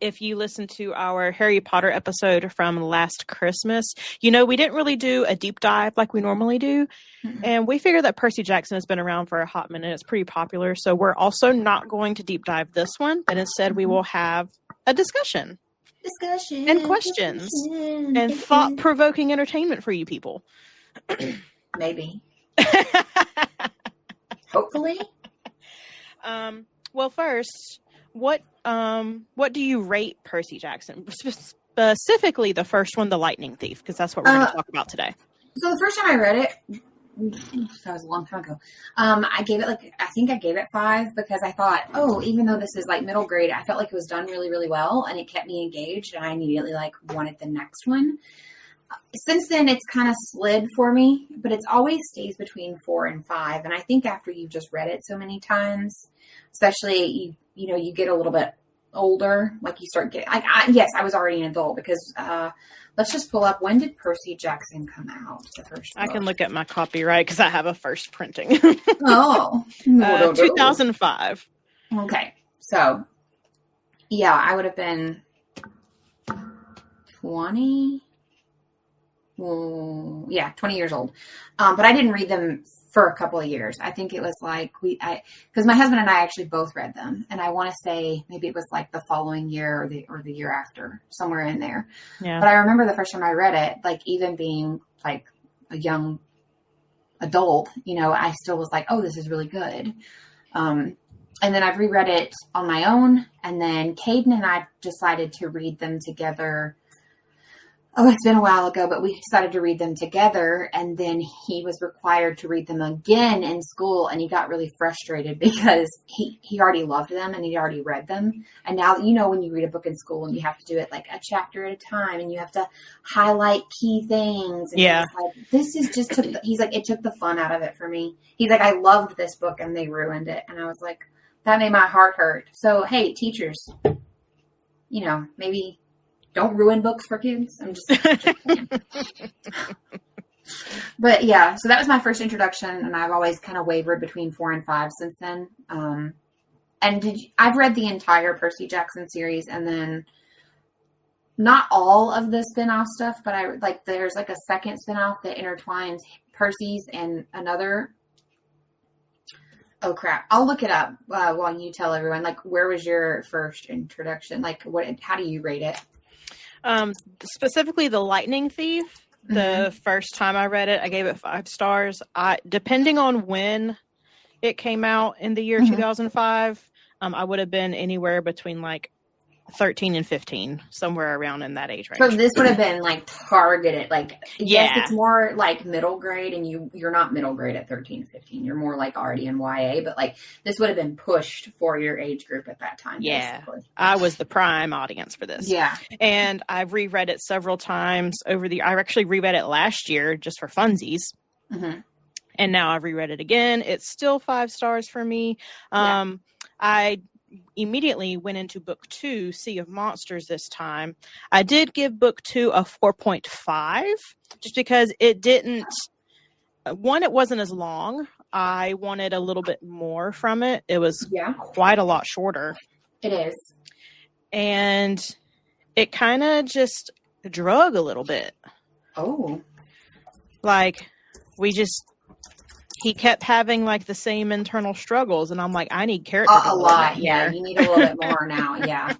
if you listen to our Harry Potter episode from last Christmas, we didn't really do a deep dive like we normally do. Mm-mm. And we figure that Percy Jackson has been around for a hot minute. It's pretty popular. So we're also not going to deep dive this one, but instead we will have a discussion and questions and thought-provoking entertainment for you people. Maybe. Hopefully. Well, first, what do you rate Percy Jackson? Specifically, the first one, The Lightning Thief, because that's what we're going to talk about today. So the first time I read it, that was a long time ago. I gave it 5 because I thought, even though this is like middle grade, I felt like it was done really, really well, and it kept me engaged, and I immediately wanted the next one. Since then, it's kind of slid for me, but it always stays between 4 and 5. And I think after you've just read it so many times, especially you get a little bit older, like you start getting. Yes, I was already an adult because let's just pull up, when did Percy Jackson come out? The first book? I can look at my copyright because I have a first printing. 2005. Okay, so yeah, I would have been 20. 20 years old. But I didn't read them for a couple of years. I think it was because my husband and I actually both read them, and I want to say maybe it was like the following year or the year after, somewhere in there. Yeah. But I remember the first time I read it, like even being like a young adult, I still was like, oh, this is really good. And then I've reread it on my own, and then Caden and I decided to read them together. It's been a while ago, but we decided to read them together, and then he was required to read them again in school, and he got really frustrated because he already loved them and he already read them. And now, when you read a book in school and you have to do it like a chapter at a time, and you have to highlight key things. And yeah. This is just, he's like, it took the fun out of it for me. He's like, I loved this book and they ruined it. And I was like, that made my heart hurt. So, hey, teachers, maybe don't ruin books for kids. I'm just saying. But yeah, so that was my first introduction, and I've always kind of wavered between 4 and 5 since then. I've read the entire Percy Jackson series, and then not all of the spin-off stuff, but there's like a second spin-off that intertwines Percy's and another. Oh crap! I'll look it up while you tell everyone. Like, where was your first introduction? Like, how do you rate it? Specifically the Lightning Thief, the first time I read it, I gave it 5 stars. Depending on when it came out in the year 2005, I would have been anywhere between like 13 and 15, somewhere around in that age range. So this would have been like targeted, like, yeah. Yes, it's more like middle grade, and you're not middle grade at 13, 15. You're more like already in YA, but like this would have been pushed for your age group at that time. Yeah. Basically. I was the prime audience for this. Yeah. And I've reread it several times I actually reread it last year just for funsies. Mm-hmm. And now I've reread it again. It's still 5 stars for me. I immediately went into book 2, Sea of Monsters, this time. I did give book 2 a 4.5 just because it wasn't as long. I wanted a little bit more from it. It was quite a lot shorter. It is. And it kind of just drug a little bit. Oh. Like, he kept having like the same internal struggles, and I'm like, I need character a lot. Yeah, you need a little bit more now. Yeah.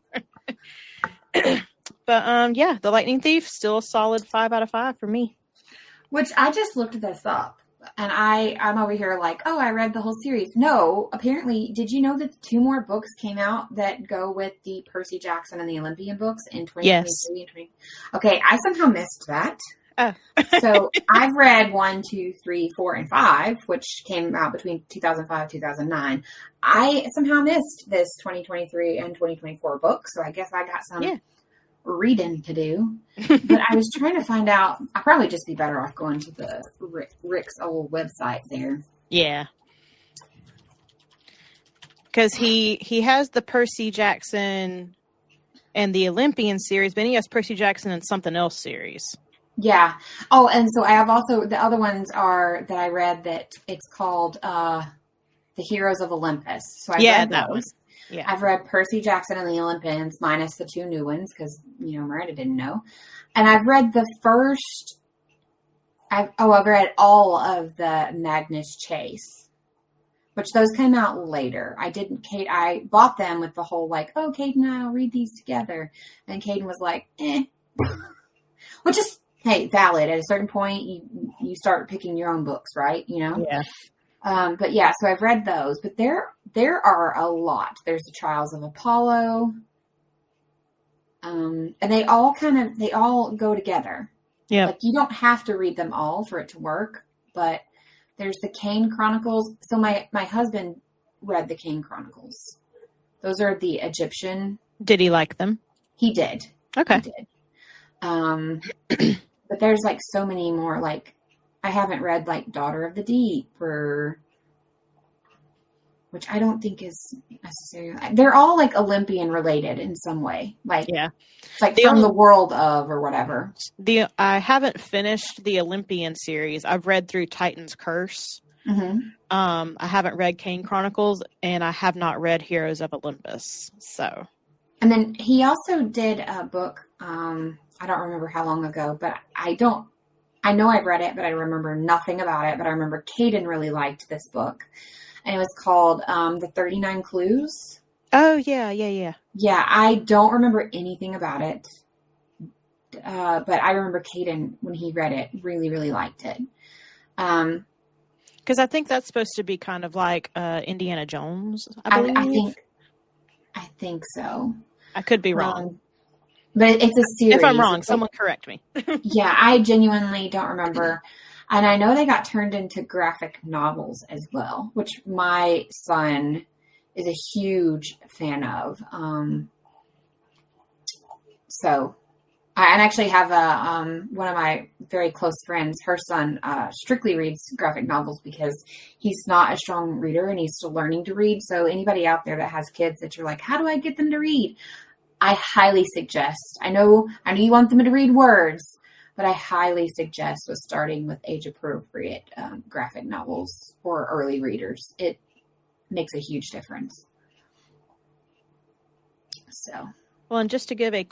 But The Lightning Thief, still a solid 5 out of 5 for me. Which I just looked this up, and I'm over here like, I read the whole series. No, apparently, did you know that 2 more books came out that go with the Percy Jackson and the Olympian books in 2023 and 20? Okay, I somehow missed that. Oh. So I've read 1, 2, 3, 4, and 5, which came out between 2005 and 2009. I somehow missed this 2023 and 2024 book, so I guess I got some reading to do. But I was trying to find out. I'd probably just be better off going to the Rick's old website there. Yeah. Because he has the Percy Jackson and the Olympian series, but he has Percy Jackson and something else series. Yeah. Oh, and so I have also, the other ones are that I read that it's called The Heroes of Olympus. So I read that those. Yeah. I've read Percy Jackson and the Olympians, minus the 2 new ones, because, Miranda didn't know. And I've read the first... I've read all of the Magnus Chase, which those came out later. I bought them with the whole Caden and I'll read these together. And Caden was like, eh. Which is, hey, valid. At a certain point, you start picking your own books, right? Yeah. But yeah, so I've read those, but there are a lot. There's the Trials of Apollo. And they all go together. Yeah. You don't have to read them all for it to work, but there's the Kane Chronicles. So my husband read the Kane Chronicles. Those are the Egyptian. Did he like them? He did. Okay. He did. But there's so many more. I haven't read Daughter of the Deep which I don't think is necessary. They're all Olympian related in some way. Yeah. It's from the world of or whatever. I haven't finished the Olympian series. I've read through Titan's Curse. Mm-hmm. I haven't read Kane Chronicles, and I have not read Heroes of Olympus. So. And then he also did a book, I don't remember how long ago, but I know I've read it, but I remember nothing about it. But I remember Caden really liked this book. And it was called The 39 Clues. Oh, yeah. Yeah, I don't remember anything about it. But I remember Caden, when he read it, really, really liked it. Because I think that's supposed to be kind of like Indiana Jones, I believe. I think so. I could be wrong. But it's a series. If I'm wrong, someone correct me. Yeah, I genuinely don't remember. And I know they got turned into graphic novels as well, which my son is a huge fan of. So I actually have one of my very close friends, her son strictly reads graphic novels because he's not a strong reader and he's still learning to read. So anybody out there that has kids that you're like, how do I get them to read? I highly suggest, I know you want them to read words, but I highly suggest starting with age-appropriate graphic novels for early readers. It makes a huge difference. So. Well, and just to give a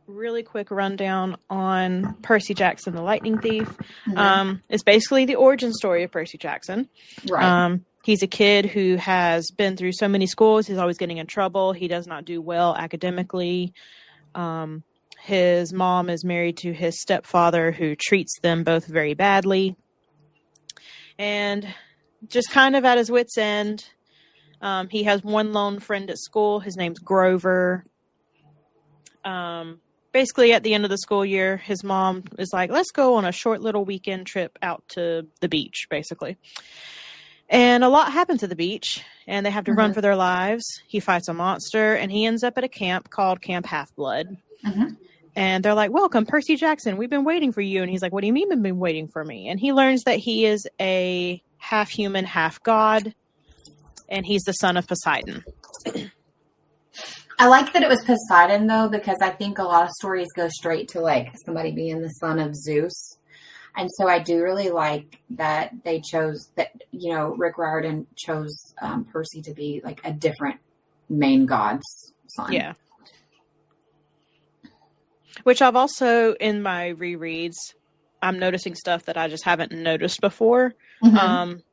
really quick rundown on Percy Jackson, the Lightning Thief, it's basically the origin story of Percy Jackson. Right. He's a kid who has been through so many schools. He's always getting in trouble. He does not do well academically. His mom is married to his stepfather, who treats them both very badly. And just kind of at his wit's end, he has one lone friend at school. His name's Grover. Basically, at the end of the school year, his mom is like, let's go on a short little weekend trip out to the beach, basically. And a lot happens at the beach, and they have to run for their lives. He fights a monster, and he ends up at a camp called Camp Half-Blood. And they're like, welcome, Percy Jackson. We've been waiting for you. And he's like, what do you mean you've been waiting for me? And he learns that he is a half-human, half-god, and he's the son of Poseidon. I like that it was Poseidon, though, because I think a lot of stories go straight to, somebody being the son of Zeus. And so I do really like that they chose that, Rick Riordan chose Percy to be a different main god's son. Yeah. Which I've also, in my rereads, I'm noticing stuff that I just haven't noticed before. And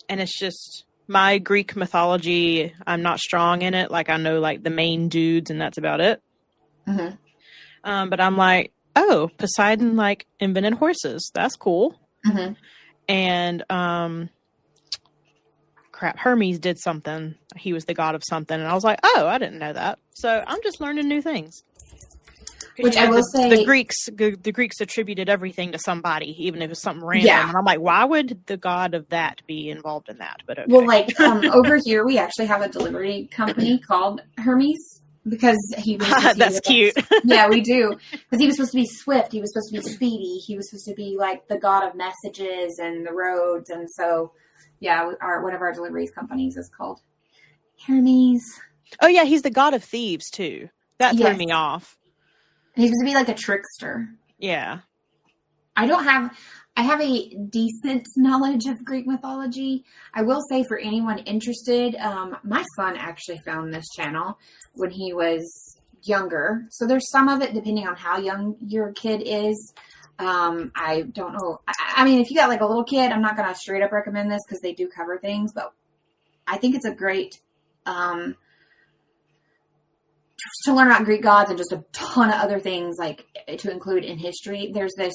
it's just my Greek mythology, I'm not strong in it. I know the main dudes and that's about it. But I'm like, oh, Poseidon invented horses. That's cool. And Hermes did something. He was the god of something, and I was like, oh, I didn't know that. So I'm just learning new things. Which I will say, the Greeks attributed everything to somebody, even if it's something random. Yeah. And I'm like, why would the god of that be involved in that? But okay. Well, over here we actually have a delivery company called Hermes. Because he was supposed to be that's cute. Yeah, we do. Because he was supposed to be swift. He was supposed to be speedy. He was supposed to be the god of messages and the roads. And so, yeah, one of our deliveries companies is called Hermes. Oh, yeah, he's the god of thieves, too. That threw me off. And he's supposed to be a trickster. Yeah. I don't have... I have a decent knowledge of Greek mythology. I will say for anyone interested, my son actually found this channel when he was younger. So there's some of it depending on how young your kid is. I don't know. I mean, if you got like a little kid, I'm not going to straight up recommend this because they do cover things, but I think it's a great, to learn about Greek gods and just a ton of other things like to include in history. There's this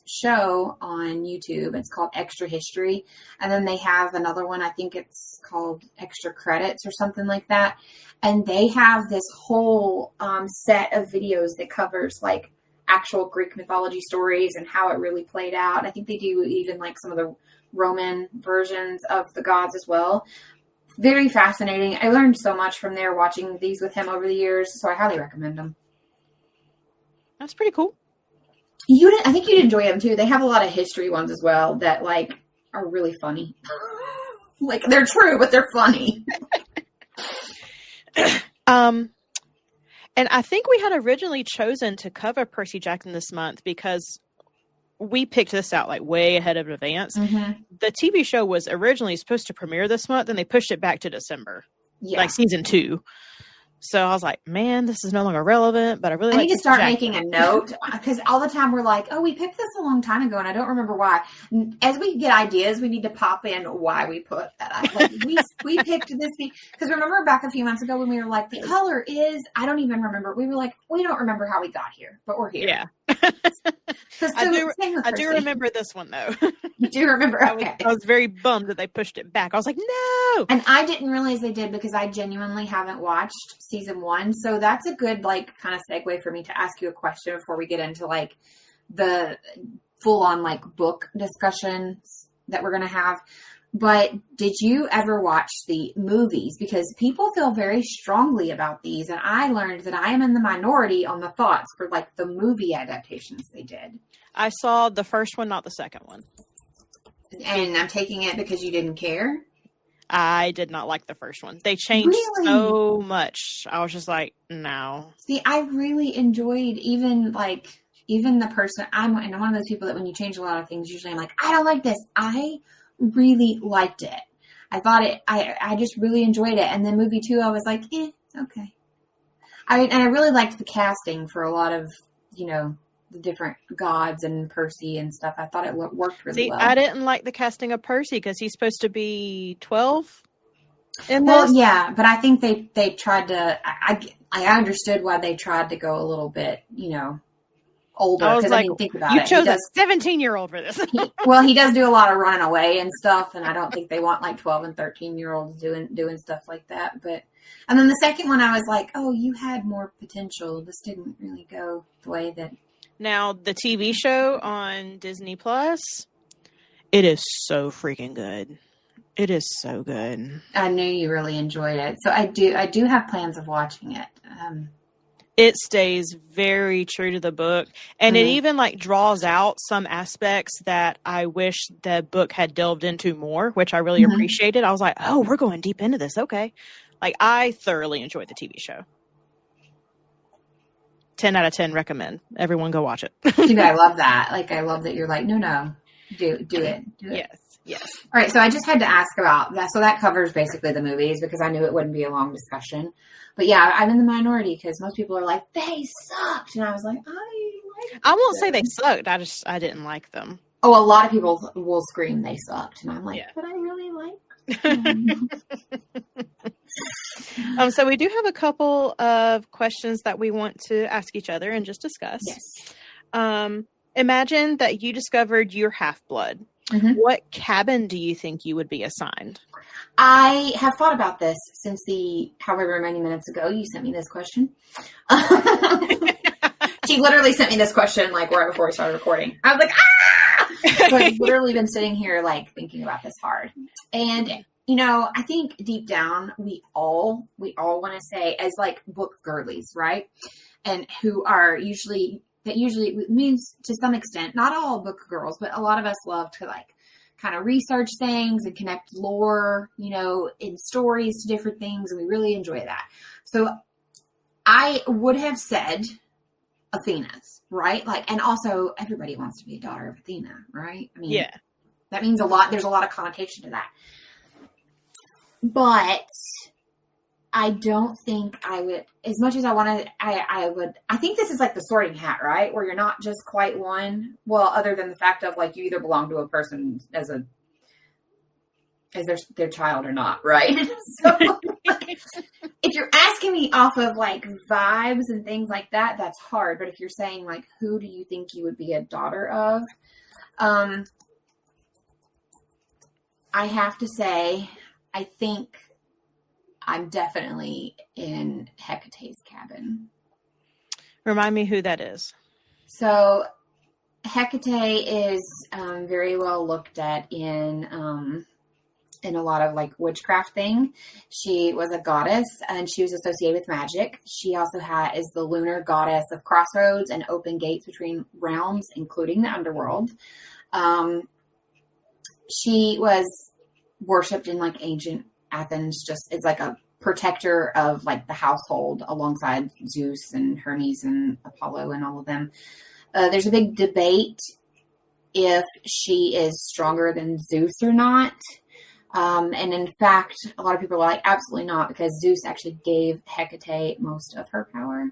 show on YouTube. It's called Extra History. And then they have another one. I think it's called Extra Credits or something like that. And they have this whole set of videos that covers like actual Greek mythology stories and how it really played out. I think they do even like some of the Roman versions of the gods as well. Very fascinating. I learned so much from there watching these with him over the years, so I highly recommend them. That's pretty cool. I think you'd enjoy them too. They have a lot of history ones as well that like are really funny. Like they're true, but they're funny. And I think we had originally chosen to cover Percy Jackson this month because we picked this out like way ahead of advance. Mm-hmm. The TV show was originally supposed to premiere this month and they pushed it back to December, like season 2. So I was like, man, this is no longer relevant, but I really need to start making a note because all the time we're like, oh, we picked this a long time ago and I don't remember why. As we get ideas, we need to pop in why we put that. Like we picked this because remember back a few months ago when we were like, the color is, I don't even remember. We were like, we don't remember how we got here, but we're here. Yeah. I do remember this one though. You do remember? Okay. I was very bummed that they pushed it back. I was like, no. And I didn't realize they did because I genuinely haven't watched season 1. So that's a good like kind of segue for me to ask you a question before we get into like the full on like book discussions that we're going to have. But did you ever watch the movies? Because people feel very strongly about these. And I learned that I am in the minority on the thoughts for like the movie adaptations they did. I saw the first one, not the second one. And I'm taking it because you didn't care? I did not like the first one. They changed so much. I was just like, no. See, I really enjoyed even the person. I'm one of those people that when you change a lot of things, usually I'm like, I don't like this. I really liked it. I thought I just really enjoyed it. And then movie 2, I was like, okay. I really liked the casting for a lot of, the different gods and Percy and stuff. I thought it worked really well. I didn't like the casting of Percy because he's supposed to be 12 in this. Well, yeah, but I think they tried to, I understood why they tried to go a little bit, older. I was like, think about you it. chose a 17-year-old for this. He does do a lot of running away and stuff, and I don't think they want like 12 and 13-year-olds doing stuff like that. And then the second one, I was like, oh, you had more potential. This didn't really go the way that. Now, the TV show on Disney Plus, it is so freaking good. It is so good. I knew you really enjoyed it. So I do have plans of watching it. It stays very true to the book. And it even like draws out some aspects that I wish the book had delved into more, which I really appreciated. I was like, oh, we're going deep into this. Okay. Like I thoroughly enjoyed the TV show. 10 out of 10 recommend. Everyone go watch it. Dude, I love that. Like, I love that you're like, no, do it. Yes. All right. So I just had to ask about that. So that covers basically the movies because I knew it wouldn't be a long discussion. But yeah, I'm in the minority because most people are like, they sucked. And I was like, I won't say they sucked. I didn't like them. Oh, a lot of people will scream they sucked. And I'm like, but I really liked them. So we do have a couple of questions that we want to ask each other and just discuss. Yes. Imagine that you discovered your half-blood. Mm-hmm. What cabin do you think you would be assigned? I have thought about this since however many minutes ago you sent me this question. She literally sent me this question like right before we started recording. I was like, ah! So I've literally been sitting here like thinking about this hard. And I think deep down we all want to say as like book girlies, right? And who are usually means to some extent, not all book girls, but a lot of us love to like kind of research things and connect lore, in stories to different things. And we really enjoy that. So I would have said Athena's, right? Like, and also everybody wants to be a daughter of Athena, right? I mean, Yeah. that means a lot. There's a lot of connotation to that. But I don't think I would, as much as I wanted, I think this is like the sorting hat, right? Where you're not just quite one. Well, other than the fact of like, you either belong to a person as their child or not, right? So if you're asking me off of like vibes and things like that, that's hard. But if you're saying like, who do you think you would be a daughter of? I have to say, I think I'm definitely in Hecate's cabin. Remind me who that is. So Hecate is very well looked at in a lot of like witchcraft thing. She was a goddess and she was associated with magic. She also is the lunar goddess of crossroads and open gates between realms, including the underworld. She was worshipped in like ancient Athens, just as like a protector of like the household alongside Zeus and Hermes and Apollo and all of them. There's a big debate if she is stronger than Zeus or not. And in fact, a lot of people are like, absolutely not, because Zeus actually gave Hecate most of her power.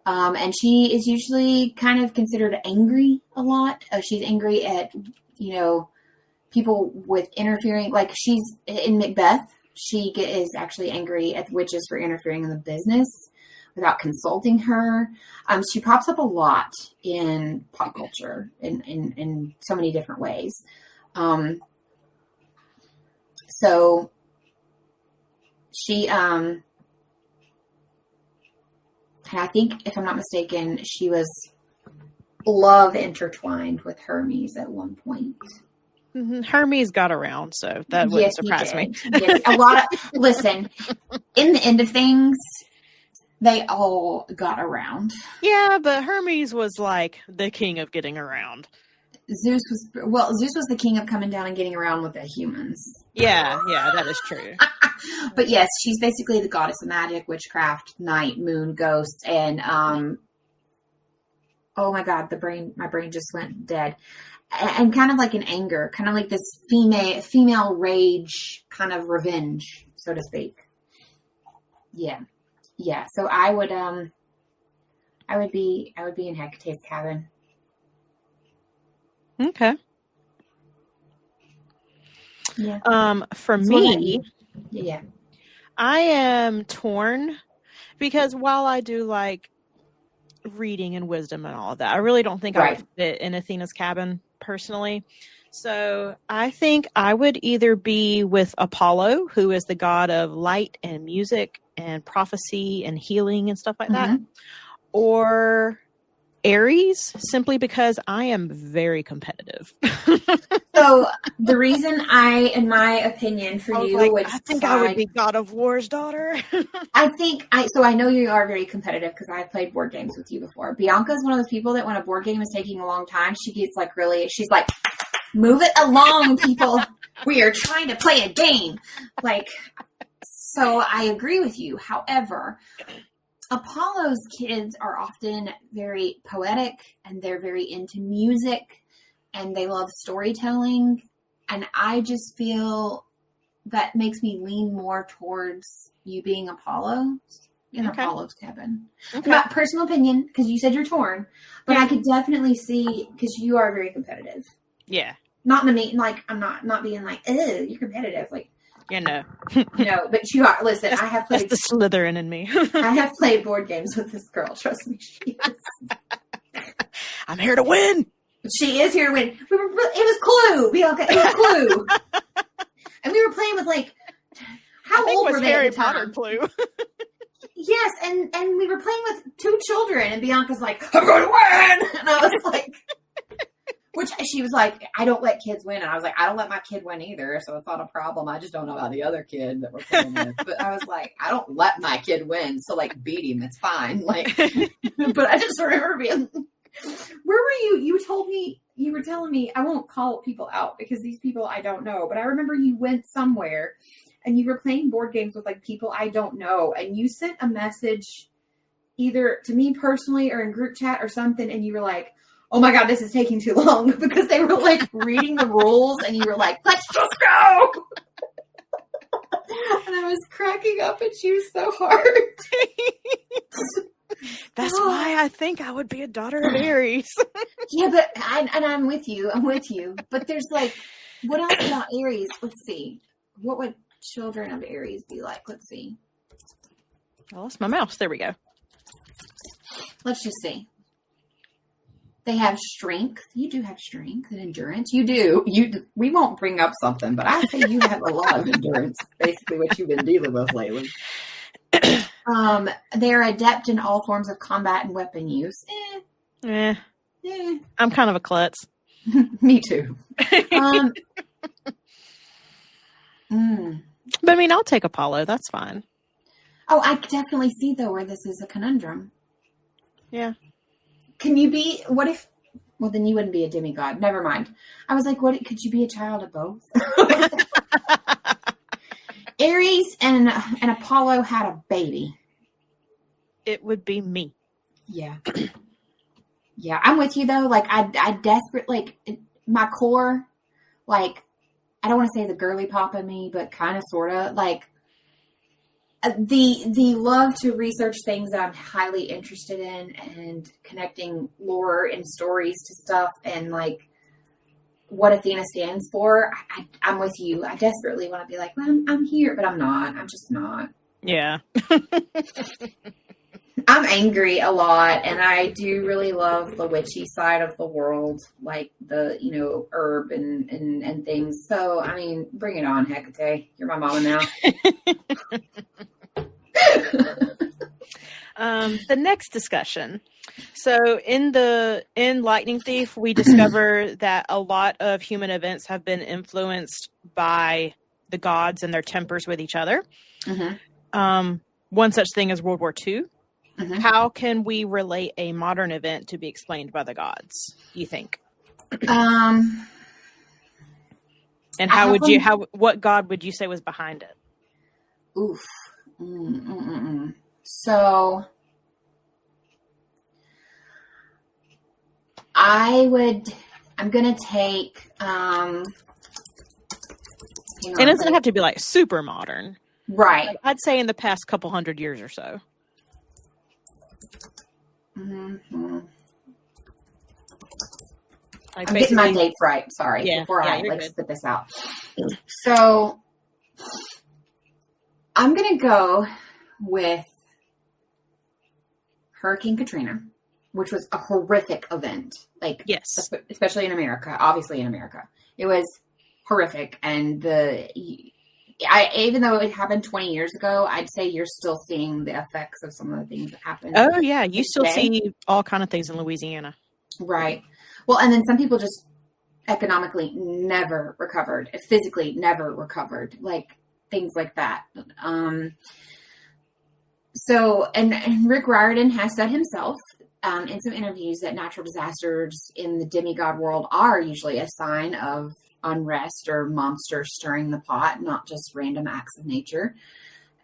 And she is usually kind of considered angry a lot. She's angry at, people with interfering, like she's in Macbeth. She is actually angry at witches for interfering in the business without consulting her. She pops up a lot in pop culture in so many different ways. So she, and I think if I'm not mistaken, she was love intertwined with Hermes at one point. Mm-hmm. Hermes got around, so that wouldn't surprise me. Yes, a lot of, listen, in the end of things, they all got around. Yeah, but Hermes was like the king of getting around. Zeus was the king of coming down and getting around with the humans. Yeah, that is true. But yes, she's basically the goddess of magic, witchcraft, night, moon, ghosts, and oh my god, my brain just went dead. And kind of like an anger, kind of like this female rage, kind of revenge, so to speak. Yeah. So I would be in Hecate's cabin. Okay. Yeah. For me, yeah, I am torn because while I do like reading and wisdom and all of that, I really don't think I would fit in Athena's cabin personally. So I think I would either be with Apollo, who is the god of light and music and prophecy and healing and stuff like that, or Aries, simply because I am very competitive. So the reason in my opinion, for you, I think I would be God of War's daughter. I know you are very competitive because I've played board games with you before. Bianca is one of those people that when a board game is taking a long time, she gets like she's like, move it along, people. We are trying to play a game. Like, so I agree with you. However, Apollo's kids are often very poetic and they're very into music and they love storytelling. And I just feel that makes me lean more towards you being Apollo in Apollo's cabin. Okay. My personal opinion, because you said you're torn, but I could definitely see, because you are very competitive. Yeah. Not in the mean, like, I'm not being like, ew, you're competitive. Like, no, but you are. Listen, I have played. That's the Slytherin in me. I have played board games with this girl. Trust me, she is. I'm here to win. She is here to win. It was Clue, Bianca. It was Clue, and we were playing with like. How old were they? Harry Potter Clue. Yes, and we were playing with 2 children, and Bianca's like, "I'm going to win," and I was like. Which she was like, I don't let kids win. And I was like, I don't let my kid win either. So it's not a problem. I just don't know about the other kid that we're playing with. But I was like, I don't let my kid win. So like beat him. It's fine. Like, but I just remember being, where were you? You were telling me, I won't call people out because these people I don't know. But I remember you went somewhere and you were playing board games with like people I don't know. And you sent a message either to me personally or in group chat or something, and you were like, oh my God, this is taking too long, because they were like reading the rules and you were like, let's just go. And I was cracking up at you so hard. That's why I think I would be a daughter of Aries. Yeah, but I'm with you. But there's like, what else about Aries? Let's see. What would children of Aries be like? Let's see. I lost my mouse. There we go. Let's just see. They have strength. You do have strength and endurance. You do. We won't bring up something, but I say you have a lot of endurance. Basically, what you've been dealing with lately. They're adept in all forms of combat and weapon use. I'm kind of a klutz. Me too. But I mean, I'll take Apollo. That's fine. Oh, I definitely see though where this is a conundrum. Yeah. Can you be? What if? Well, then you wouldn't be a demigod. Never mind. I was like, what? Could you be a child of both? Aries and Apollo had a baby. It would be me. Yeah. Yeah, I'm with you though. Like I desperate, my core, I don't want to say the girly pop in me, but kind of, sort of the love to research things that I'm highly interested in and connecting lore and stories to stuff and what Athena stands for. I'm with you. I desperately want to be like, well, I'm here, but I'm not. I'm just not. Yeah. I'm angry a lot, and I do really love the witchy side of the world, like the, herb and things. So, I mean, bring it on, Hecate. You're my mama now. The next discussion. So in Lightning Thief, we discover that a lot of human events have been influenced by the gods and their tempers with each other. Mm-hmm. One such thing as World War II. Mm-hmm. How can we relate a modern event to be explained by the gods, you think? And what god would you say was behind it? Oof. So I'm going to take, it doesn't have to be super modern. Right. I'd say in the past couple hundred years or so. Mm-hmm. I'm getting my dates right. Sorry. Yeah, before I spit this out. So I'm going to go with Hurricane Katrina, which was a horrific event. Yes, especially in America, obviously in America, it was horrific. And even though it happened 20 years ago, I'd say you're still seeing the effects of some of the things that happened. Oh yeah. You still see all kind of things in Louisiana. Right. Well, and then some people just economically never recovered, physically never recovered, things like that. So, and Rick Riordan has said himself in some interviews that natural disasters in the demigod world are usually a sign of unrest or monsters stirring the pot, not just random acts of nature.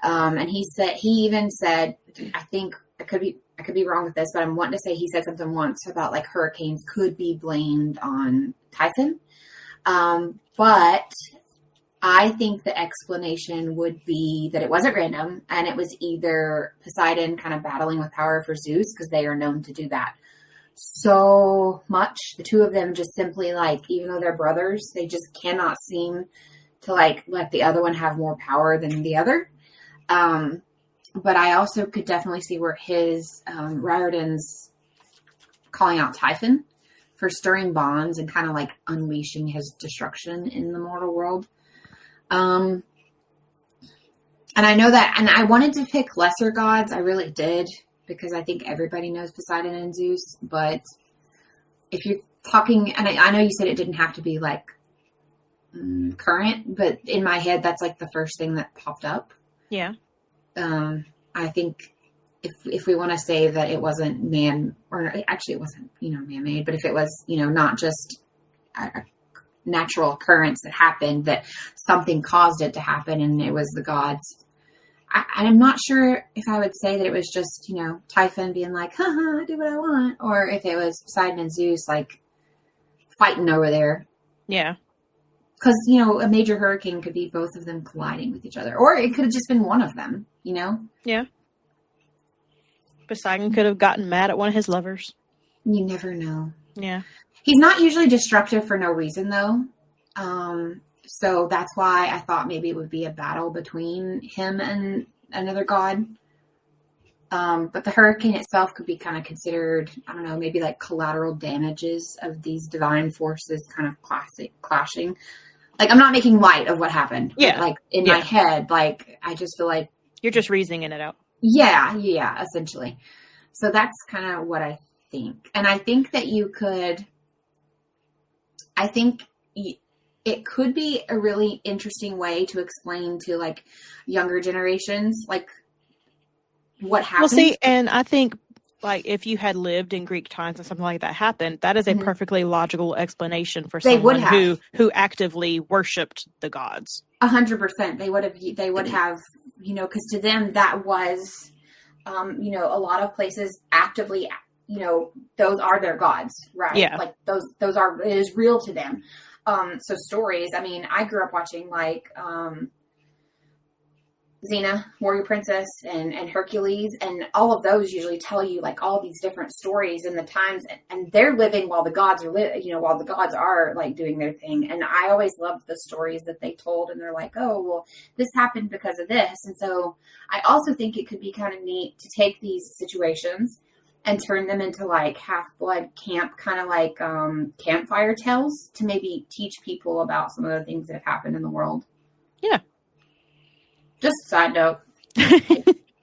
And he even said, I think I could be wrong with this, but I'm wanting to say he said something once about hurricanes could be blamed on Typhon. But I think the explanation would be that it wasn't random, and it was either Poseidon kind of battling with power for Zeus, because they are known to do that so much. The two of them just simply even though they're brothers, they just cannot seem to let the other one have more power than the other. But I also could definitely see where his Riordan's calling out Typhon for stirring bonds and kind of unleashing his destruction in the mortal world. And I know that, and I wanted to pick lesser gods. I really did, because I think everybody knows Poseidon and Zeus. But if you're talking, and I know you said it didn't have to be current, but in my head, that's the first thing that popped up. Yeah. I think if we want to say that it wasn't actually it wasn't, man-made, but if it was, not just a natural occurrence that happened, that something caused it to happen and it was the gods, I'm not sure if I would say that it was just, you know, Typhon being like, haha, I do what I want. Or if it was Poseidon and Zeus, like, fighting over there. Yeah. Because, you know, a major hurricane could be both of them colliding with each other. Or it could have just been one of them, you know? Yeah. Poseidon could have gotten mad at one of his lovers. You never know. Yeah. He's not usually destructive for no reason, though. So that's why I thought maybe it would be a battle between him and another god. But the hurricane itself could be kind of considered, I don't know, maybe like collateral damages of these divine forces kind of clashing. Like, I'm not making light of what happened. Yeah. But, like, in my head, like, I just feel like... You're just reasoning it out. Yeah, essentially. So that's kind of what I think. And I think that you could... I think it could be a really interesting way to explain to, like, younger generations, like, what happened. Well, see, and I think, like, if you had lived in Greek times and something like that happened, that is a perfectly logical explanation for someone who actively worshipped the gods. 100%. They would have, you know, because to them that was, you know, a lot of places actively, you know, those are their gods, right? Yeah. Like those are, it is real to them. So stories, I mean, I grew up watching like, Xena, Warrior Princess, and Hercules, and all of those usually tell you like all these different stories in the times, and they're living while the gods are while the gods are like doing their thing. And I always loved the stories that they told, and they're like, oh, well, this happened because of this. And so I also think it could be kind of neat to take these situations and turn them into like Half-Blood camp, kind of like campfire tales to maybe teach people about some of the things that have happened in the world. Yeah. Just a side note.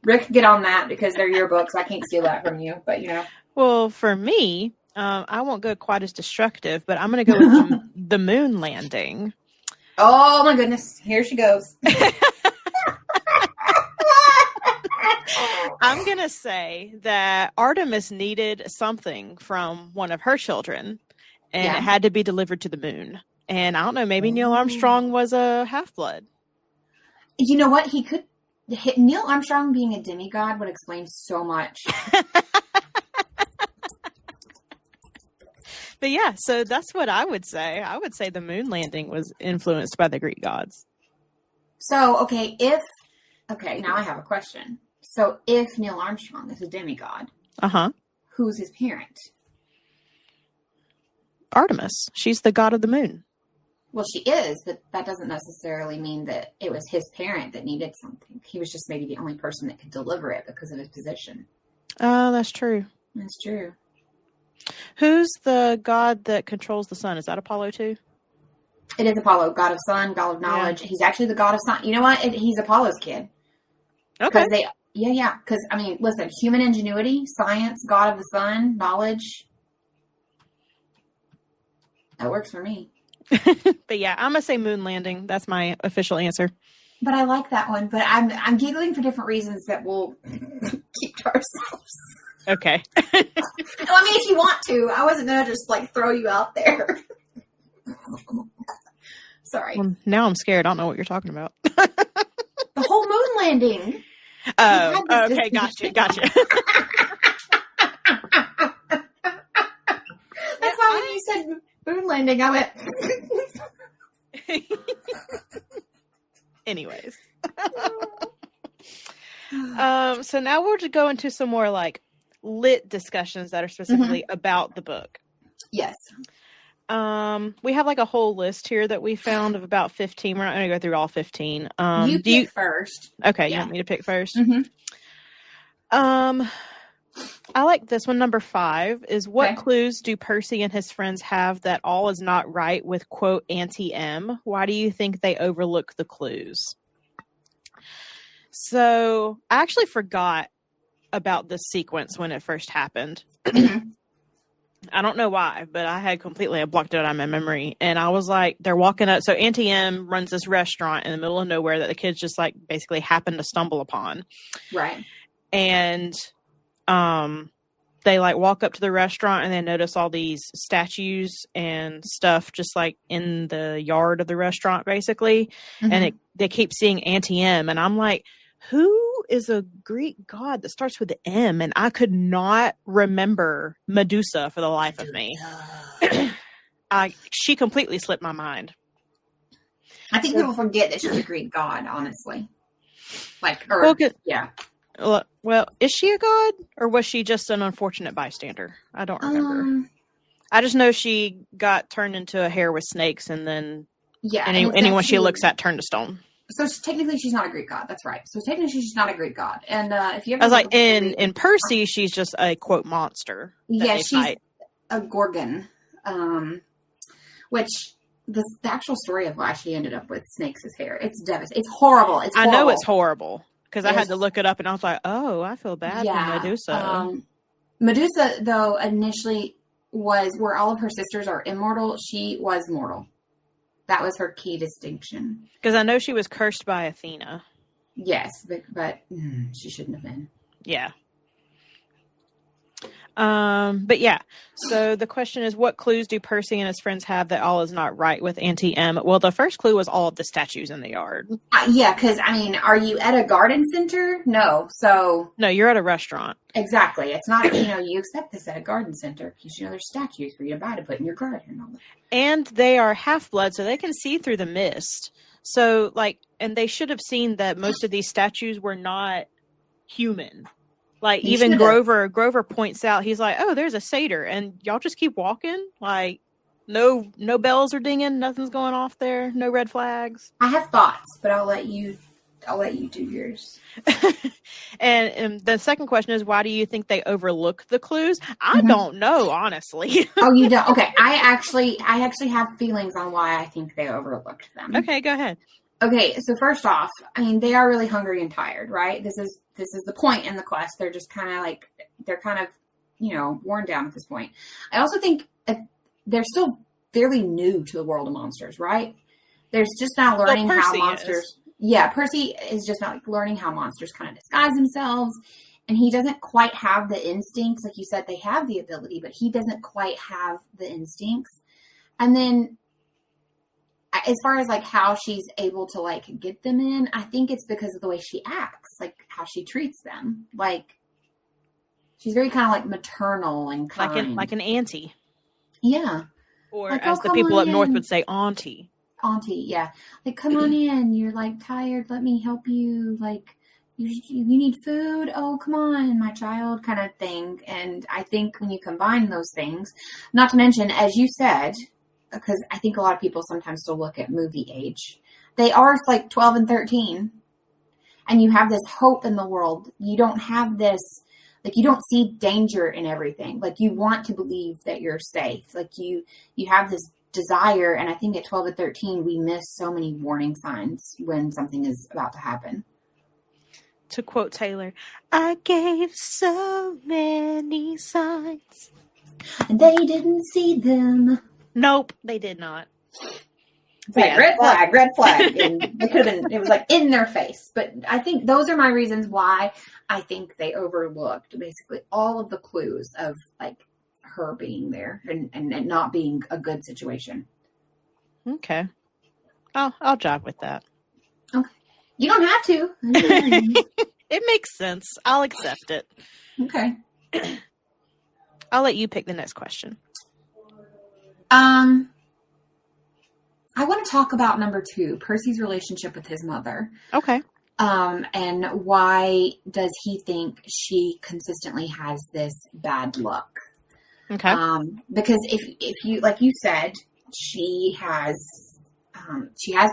Rick, get on that because they're your books. I can't steal that from you, but you know. Well, for me, I won't go quite as destructive, but I'm going to go with the moon landing. Oh my goodness. Here she goes. I'm going to say that Artemis needed something from one of her children, and it had to be delivered to the moon. And I don't know, maybe Neil Armstrong was a half-blood. You know what? Neil Armstrong being a demigod would explain so much. But yeah, so that's what I would say. I would say the moon landing was influenced by the Greek gods. So, now I have a question. So if Neil Armstrong is a demigod, who's his parent? Artemis. She's the god of the moon. Well, she is, but that doesn't necessarily mean that it was his parent that needed something. He was just maybe the only person that could deliver it because of his position. Oh, that's true. That's true. Who's the god that controls the sun? Is that Apollo too? It is Apollo, god of sun, god of knowledge. Yeah. He's actually the god of sun. You know what? He's Apollo's kid. Okay. Because, I mean, listen, human ingenuity, science, god of the sun, knowledge. That works for me. But yeah, I'm gonna say moon landing. That's my official answer. But I like that one. But I'm giggling for different reasons that we'll keep to ourselves. Okay. I mean, if you want to, I wasn't gonna just like throw you out there. Sorry. Well, now I'm scared. I don't know what you're talking about. The whole moon landing. Oh, okay. Gotcha. That's why when you said moon landing, I went. Anyways. So now we'll just go into some more like lit discussions that are specifically about the book. Yes. We have like a whole list here that we found of about 15. We're not going to go through all 15. You pick first. Okay, you want me to pick first? I like this one. Number 5 is what clues do Percy and his friends have that all is not right with, quote, Auntie M? Why do you think they overlook the clues? So I actually forgot about this sequence when it first happened. I don't know why, but I had completely blocked it out of my memory. And I was like, they're walking up. So Auntie M runs this restaurant in the middle of nowhere that the kids just like basically happen to stumble upon. Right. And they like walk up to the restaurant and they notice all these statues and stuff just like in the yard of the restaurant basically. And they keep seeing Auntie M. And I'm like, Who is a Greek god that starts with M? And I could not remember Medusa for the life of me. She completely slipped my mind. I think people forget that she's a Greek god, honestly. Yeah. Well, is she a god, or was she just an unfortunate bystander? I don't remember. I just know she got turned into a hare with snakes, and then anyone she looks at turned to stone. So technically, she's not a Greek god. That's right. So technically, she's not a Greek god. And if you ever, I was like, in Percy, she's just a quote monster. Yeah, she's a gorgon, which the actual story of why she ended up with snakes' hair. It's devastating. It's horrible. It's horrible. I know it's horrible because I had to look it up, and I was like, oh, I feel bad for Medusa. Medusa, though, initially was where all of her sisters are immortal. She was mortal. That was her key distinction. Because I know she was cursed by Athena. Yes, but she shouldn't have been. Yeah. But yeah. So the question is, what clues do Percy and his friends have that all is not right with Auntie M? Well, the first clue was all of the statues in the yard. Yeah, because, are you at a garden center? No. So... No, you're at a restaurant. Exactly. It's not, you expect this at a garden center because, there's statues for you to buy to put in your garden. And they are half-blood, so they can see through the mist. So, and they should have seen that most of these statues were not human. Even Grover points out, he's like, oh, there's a satyr, and y'all just keep walking? No bells are dinging, nothing's going off there, no red flags. I have thoughts, but I'll let you do yours. And the second question is, why do you think they overlook the clues? I don't know, honestly. Oh, you don't? Okay, I actually have feelings on why I think they overlooked them. Okay, go ahead. Okay, so first off, they are really hungry and tired, right? This is the point in the quest. They're just kind of worn down at this point. I also think they're still fairly new to the world of monsters, right? There's just now learning how monsters. Yeah, Percy is just not learning how monsters kind of disguise themselves, and he doesn't quite have the instincts. Like you said, they have the ability, but he doesn't quite have the instincts. And then, as far as how she's able to get them in, I think it's because of the way she acts, how she treats them. She's very kind of maternal and kind, like an auntie. Yeah, or as the people up north would say, auntie. Auntie, yeah. Come on in. You're tired. Let me help you. You need food. Oh, come on, my child, kind of thing. And I think when you combine those things, not to mention, as you said, because I think a lot of people sometimes still look at movie age. They are 12 and 13. And you have this hope in the world. You don't have this, you don't see danger in everything. You want to believe that you're safe. You have this desire. And I think at 12 and 13, we miss so many warning signs when something is about to happen. To quote Taylor, I gave so many signs. And they didn't see them. Nope, they did not. It's red flag. And it could have been, it was in their face. But I think those are my reasons why I think they overlooked basically all of the clues of her being there and not being a good situation. Okay. I'll jive with that. Okay. You don't have to. It makes sense. I'll accept it. Okay. I'll let you pick the next question. I want to talk about number 2, Percy's relationship with his mother. Okay. And why does he think she consistently has this bad luck? Okay. Because if you, like you said, she has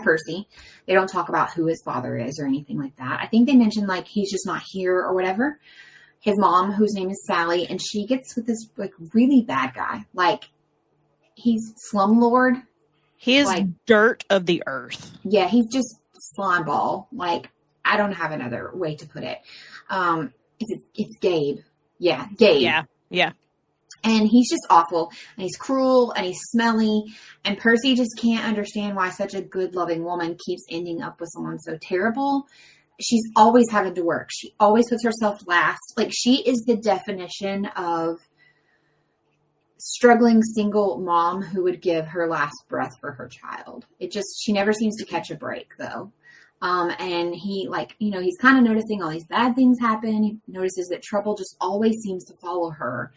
Percy. They don't talk about who his father is or anything like that. I think they mentioned he's just not here or whatever. His mom, whose name is Sally, and she gets with this really bad guy. He's slumlord. He is dirt of the earth. Yeah, he's just slime ball. I don't have another way to put it. It's Gabe. Yeah, Gabe. Yeah. And he's just awful, and he's cruel, and he's smelly, and Percy just can't understand why such a good, loving woman keeps ending up with someone so terrible. She's always having to work. She always puts herself last. She is the definition of struggling single mom who would give her last breath for her child. She never seems to catch a break, though. And he, like, you know, he's kind of noticing all these bad things happen. He notices that trouble just always seems to follow her.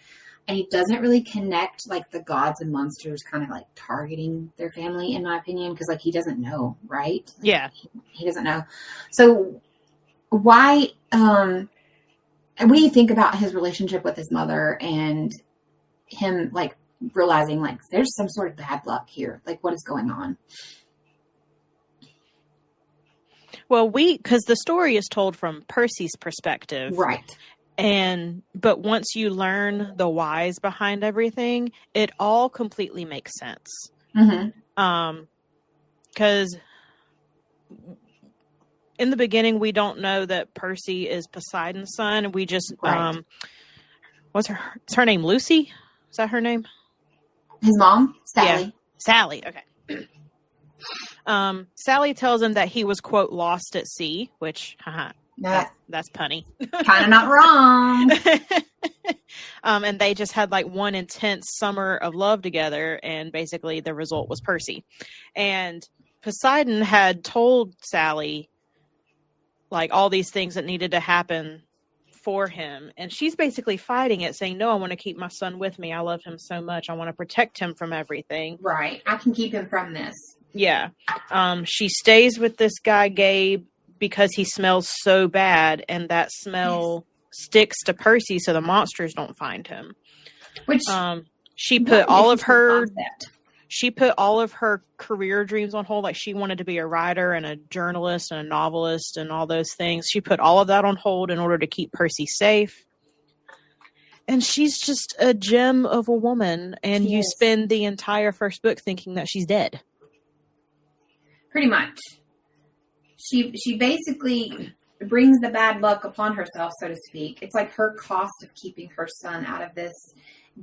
And he doesn't really connect, like, the gods and monsters kind of, like, targeting their family, in my opinion, because, like, he doesn't know, right? Yeah. He doesn't know. So why, and what do you think about his relationship with his mother and him, like, realizing, like, there's some sort of bad luck here? Like, what is going on? Well, because the story is told from Percy's perspective. Right. But once you learn the whys behind everything, it all completely makes sense. Mm-hmm. Because in the beginning, we don't know that Percy is Poseidon's son. We just, right. Is her name Lucy? Is that her name? His mom? Sally. Yeah. Sally. Okay. Sally tells him that he was, quote, lost at sea, which, that's punny. Kind of not wrong. And they just had like one intense summer of love together, and basically the result was Percy. And Poseidon had told Sally like all these things that needed to happen for him, and she's basically fighting it, saying, no, I want to keep my son with me. I love him so much. I want to protect him from everything. Right. I can keep him from this. Yeah. She stays with this guy, Gabe, because he smells so bad, and that smell sticks to Percy so the monsters don't find him. Which she put all of her career dreams on hold. Like, she wanted to be a writer and a journalist and a novelist and all those things. She put all of that on hold in order to keep Percy safe. And she's just a gem of a woman, and you spend the entire first book thinking that she's dead. Pretty much. She basically brings the bad luck upon herself, so to speak. It's like her cost of keeping her son out of this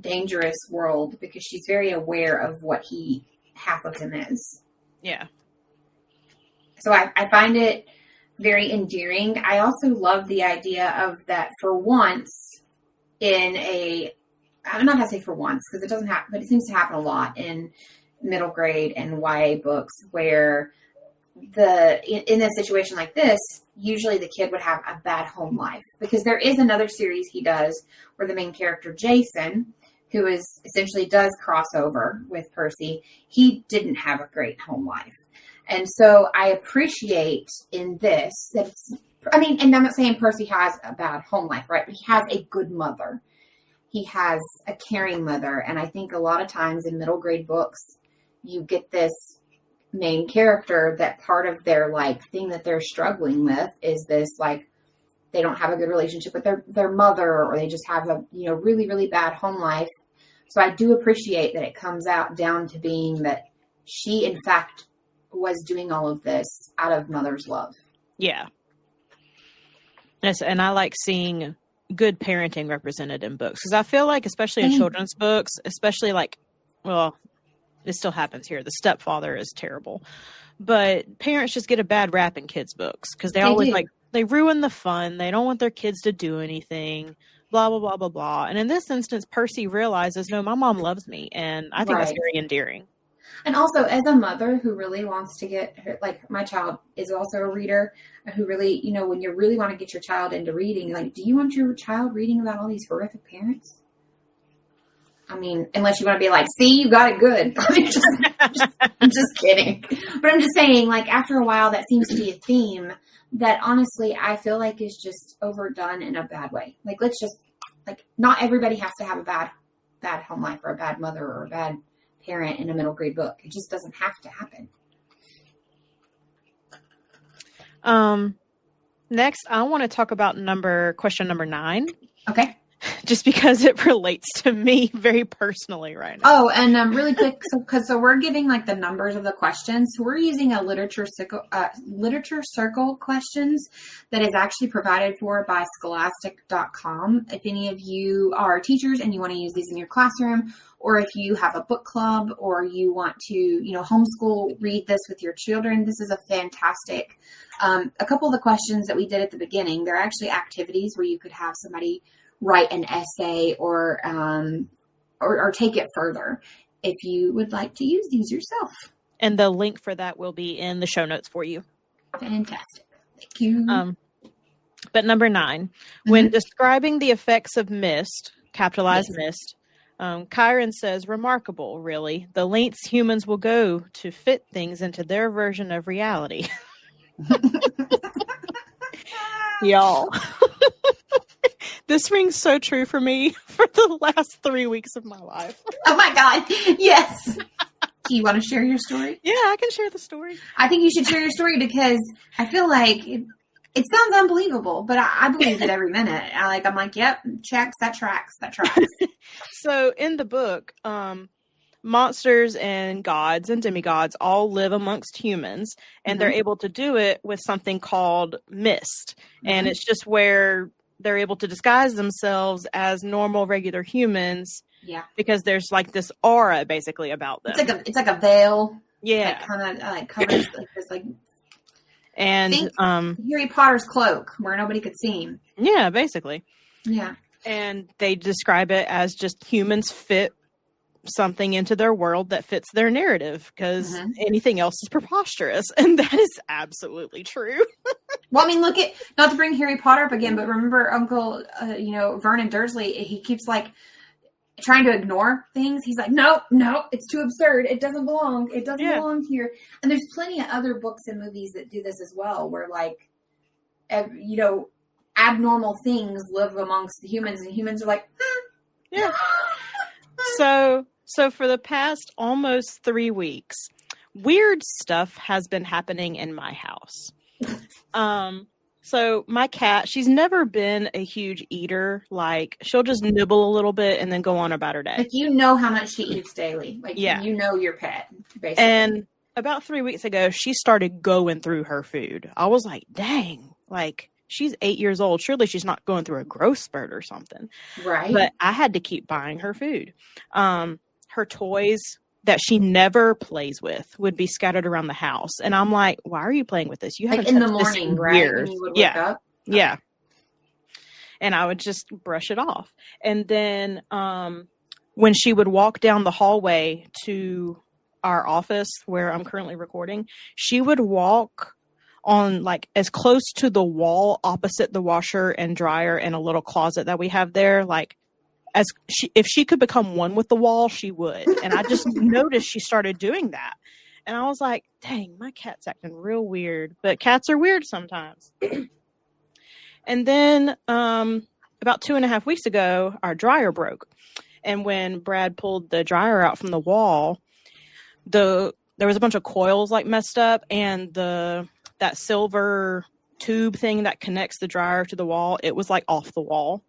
dangerous world, because she's very aware of what half of him is. Yeah. So I find it very endearing. I also love the idea of that for once I'm not going to say for once, because it doesn't happen, but it seems to happen a lot in middle grade and YA books, where in a situation like this, usually the kid would have a bad home life, because there is another series he does where the main character, Jason, who essentially does cross over with Percy, he didn't have a great home life. And so I appreciate in this that and I'm not saying Percy has a bad home life, right? But he has a good mother. He has a caring mother. And I think a lot of times in middle grade books, you get this main character that part of their like thing that they're struggling with is this, like, they don't have a good relationship with their mother, or they just have a, really, really bad home life. So I do appreciate that it comes out down to being that she in fact was doing all of this out of mother's love. Yeah. Yes. And I like seeing good parenting represented in books, because I feel like, especially in children's books, especially like, well, it still happens here. The stepfather is terrible, but parents just get a bad rap in kids' books, because they always they ruin the fun. They don't want their kids to do anything, blah, blah, blah, blah, blah. And in this instance, Percy realizes, no, my mom loves me. And I think that's very endearing. And also, as a mother who really wants to get her, like, my child is also a reader, who really, when you really want to get your child into reading, like, do you want your child reading about all these horrific parents? I mean, unless you want to be like, see, you got it good. I'm just kidding. But I'm just saying, like, after a while, that seems to be a theme that honestly, I feel like is just overdone in a bad way. Like, let's just, like, not everybody has to have a bad home life or a bad mother or a bad parent in a middle grade book. It just doesn't have to happen. Next, I want to talk about question number 9. Okay. Just because it relates to me very personally right now. Oh, and really quick, so we're giving like the numbers of the questions. So we're using a literature circle questions that is actually provided for by Scholastic.com. If any of you are teachers and you want to use these in your classroom, or if you have a book club, or you want to, homeschool, read this with your children, this is a fantastic. A couple of the questions that we did at the beginning, they're actually activities where you could have somebody write an essay or take it further if you would like to use these yourself. And the link for that will be in the show notes for you. Fantastic. Thank you. But number 9, when describing the effects of mist, capitalized mist, Chiron says, remarkable, really, the lengths humans will go to fit things into their version of reality. Y'all. This rings so true for me for the last 3 weeks of my life. Oh my God. Yes. Do you want to share your story? Yeah, I can share the story. I think you should share your story because I feel like it sounds unbelievable, but I believe it every minute. I'm like, yep, checks, that tracks. So in the book, monsters and gods and demigods all live amongst humans, and they're able to do it with something called mist. And it's just where they're able to disguise themselves as normal, regular humans. Yeah. Because there's like this aura basically about them. It's like a veil. Yeah. That kind of covers like this like. And Harry Potter's cloak where nobody could see him. Yeah, basically. Yeah. And they describe it as just humans fit something into their world that fits their narrative because anything else is preposterous. And that is absolutely true. Well, I mean, look at, not to bring Harry Potter up again, but remember Uncle, Vernon Dursley, he keeps like trying to ignore things. He's like, no, it's too absurd. It doesn't belong. It doesn't belong here. And there's plenty of other books and movies that do this as well, where like, abnormal things live amongst the humans and humans are like, yeah. So for the past almost 3 weeks, weird stuff has been happening in my house. So my cat, she's never been a huge eater. Like, she'll just nibble a little bit and then go on about her day. Like, you know how much she eats daily. Like, you know your pet, basically. And about 3 weeks ago, she started going through her food. I was like, dang, like, she's 8 years old. Surely she's not going through a growth spurt or something. Right. But I had to keep buying her food. Her toys that she never plays with would be scattered around the house. And I'm like, why are you playing with this? You haven't in the touched this morning, in right? years. When you would wake up? Yeah. And I would just brush it off. And then when she would walk down the hallway to our office where I'm currently recording, she would walk on like as close to the wall opposite the washer and dryer and a little closet that we have there, like if she could become one with the wall, she would. And I just noticed she started doing that. And I was like, dang, my cat's acting real weird. But cats are weird sometimes. And then about 2.5 weeks ago, our dryer broke. And when Brad pulled the dryer out from the wall, there was a bunch of coils like messed up, and that silver tube thing that connects the dryer to the wall, it was like off the wall.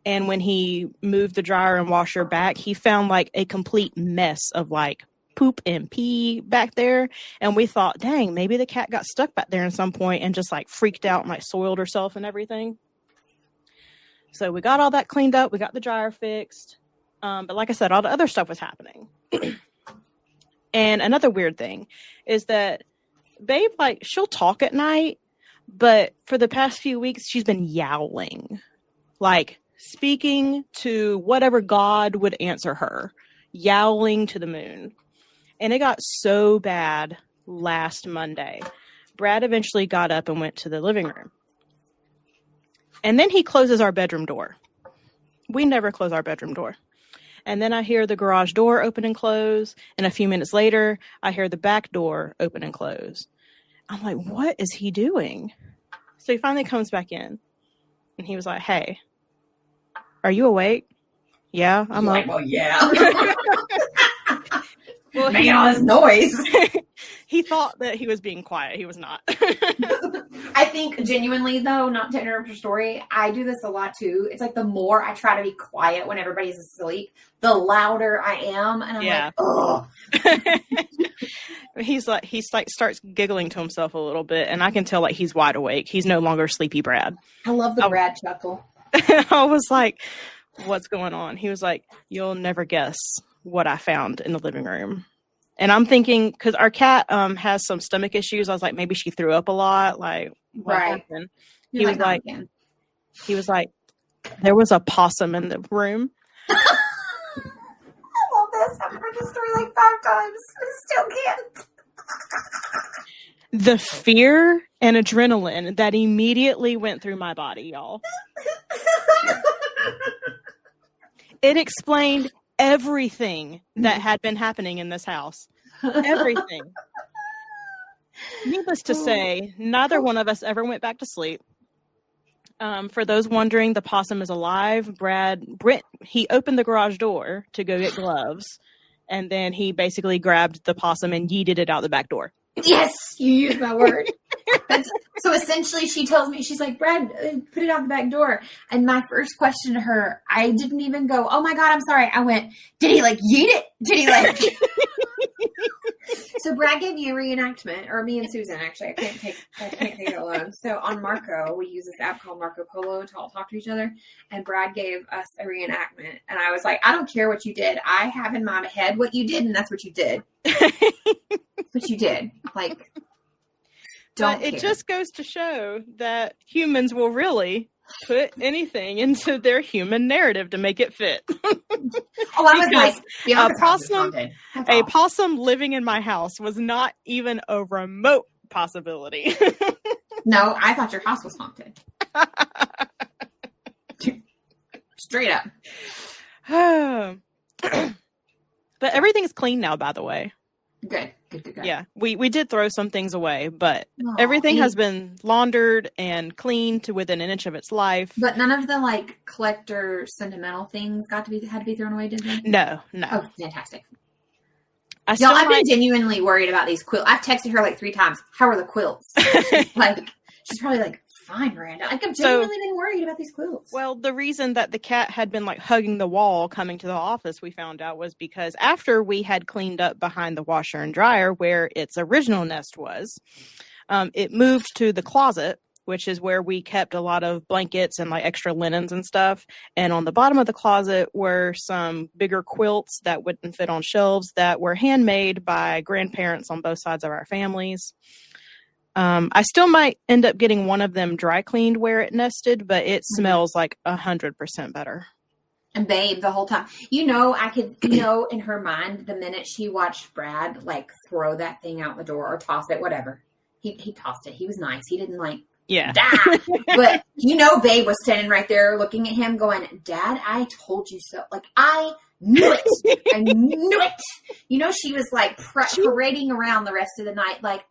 And when he moved the dryer and washer back, he found like a complete mess of like poop and pee back there. And we thought, dang, maybe the cat got stuck back there at some point and just like freaked out and like soiled herself and everything. So we got all that cleaned up. We got the dryer fixed. But like I said, all the other stuff was happening. And another weird thing is that Babe, like, she'll talk at night, but for the past few weeks, she's been yowling. Like, speaking to whatever God would answer her, yowling to the moon. And it got so bad last Monday. Brad eventually got up and went to the living room. And then he closes our bedroom door. We never close our bedroom door. And then I hear the garage door open and close. And a few minutes later, I hear the back door open and close. I'm like, what is he doing? So he finally comes back in. And he was like, hey, are you awake? Yeah, I'm up. Well, yeah. Well, making all this noise. He thought that he was being quiet. He was not. I think genuinely, though, not to interrupt your story, I do this a lot too. It's like the more I try to be quiet when everybody's asleep, the louder I am. And I'm like, oh. He starts giggling to himself a little bit, and I can tell like he's wide awake. He's no longer sleepy Brad. I love the Brad chuckle. I was like, what's going on? He was like, you'll never guess what I found in the living room. And I'm thinking, because our cat has some stomach issues, I was like, maybe she threw up a lot. Like, what happened? He was like, there was a possum in the room. I love this. I've heard this story like 5 times. I still can't. The fear and adrenaline that immediately went through my body, y'all. It explained everything that had been happening in this house. Everything. Needless to say, neither one of us ever went back to sleep. For those wondering, the possum is alive. He opened the garage door to go get gloves, and then he basically grabbed the possum and yeeted it out the back door. Yes, you used my word. So essentially, she tells me, she's like, Brad, put it out the back door. And my first question to her, I didn't even go, oh my God, I'm sorry. I went, did he like yeet it? Did he like... So Brad gave you a reenactment, or me and Susan, actually. I can't take it alone. So on Marco, we use this app called Marco Polo to all talk to each other. And Brad gave us a reenactment. And I was like, I don't care what you did. I have in my head what you did, and that's what you did. What you did. Like, don't care. It just goes to show that humans will really put anything into their human narrative to make it fit. I was like, a possum living in my house was not even a remote possibility. No, I thought your house was haunted. Straight up. But everything's clean now, by the way. Good. Yeah, we did throw some things away, but everything has been laundered and cleaned to within an inch of its life. But none of the like collector sentimental things had to be thrown away, did they? No. Oh, fantastic. I've been genuinely worried about these quilts. I've texted her like 3 times. How are the quilts? She's probably like, fine, Miranda. Like, I've genuinely been worried about these quilts. Well, the reason that the cat had been like hugging the wall coming to the office, we found out, was because after we had cleaned up behind the washer and dryer where its original nest was, it moved to the closet, which is where we kept a lot of blankets and like extra linens and stuff. And on the bottom of the closet were some bigger quilts that wouldn't fit on shelves that were handmade by grandparents on both sides of our families. I still might end up getting one of them dry cleaned where it nested, but it smells like 100% better. And babe, the whole time, in her mind, the minute she watched Brad like throw that thing out the door or toss it, whatever, he tossed it. He was nice. He didn't like die. But babe was standing right there looking at him, going, "Dad, I told you so." Like I knew it. I knew it. She was like parading around the rest of the night, like.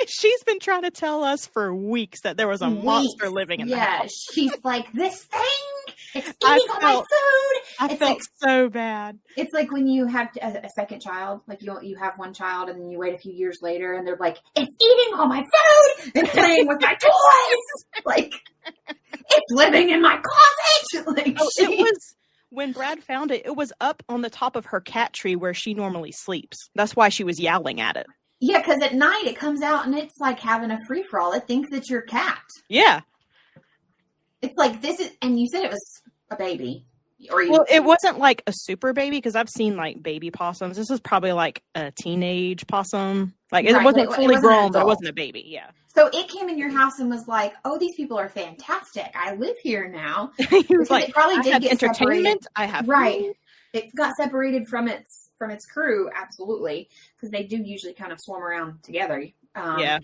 She's been trying to tell us for weeks that there was a monster living in the house. Yeah, she's like, this thing, it's eating all my food. I felt so bad. It's like when you have a second child, like you have one child and then you wait a few years later and they're like, it's eating all my food and playing with my toys. Like, it's living in my closet. Like, it was, when Brad found it, it was up on the top of her cat tree where she normally sleeps. That's why she was yowling at it. Yeah, because at night it comes out and it's like having a free-for-all. It thinks it's your cat. Yeah. It's like, this is, and you said it was a baby. It wasn't like a super baby, because I've seen like baby possums. This is probably like a teenage possum. Like, it wasn't fully grown, but it wasn't a baby. Yeah. So it came in your house and was like, oh, these people are fantastic. I live here now. He was like, it probably did get entertainment. Separated. I have food. It got separated from its crew, absolutely, because they do usually kind of swarm around together. Yeah.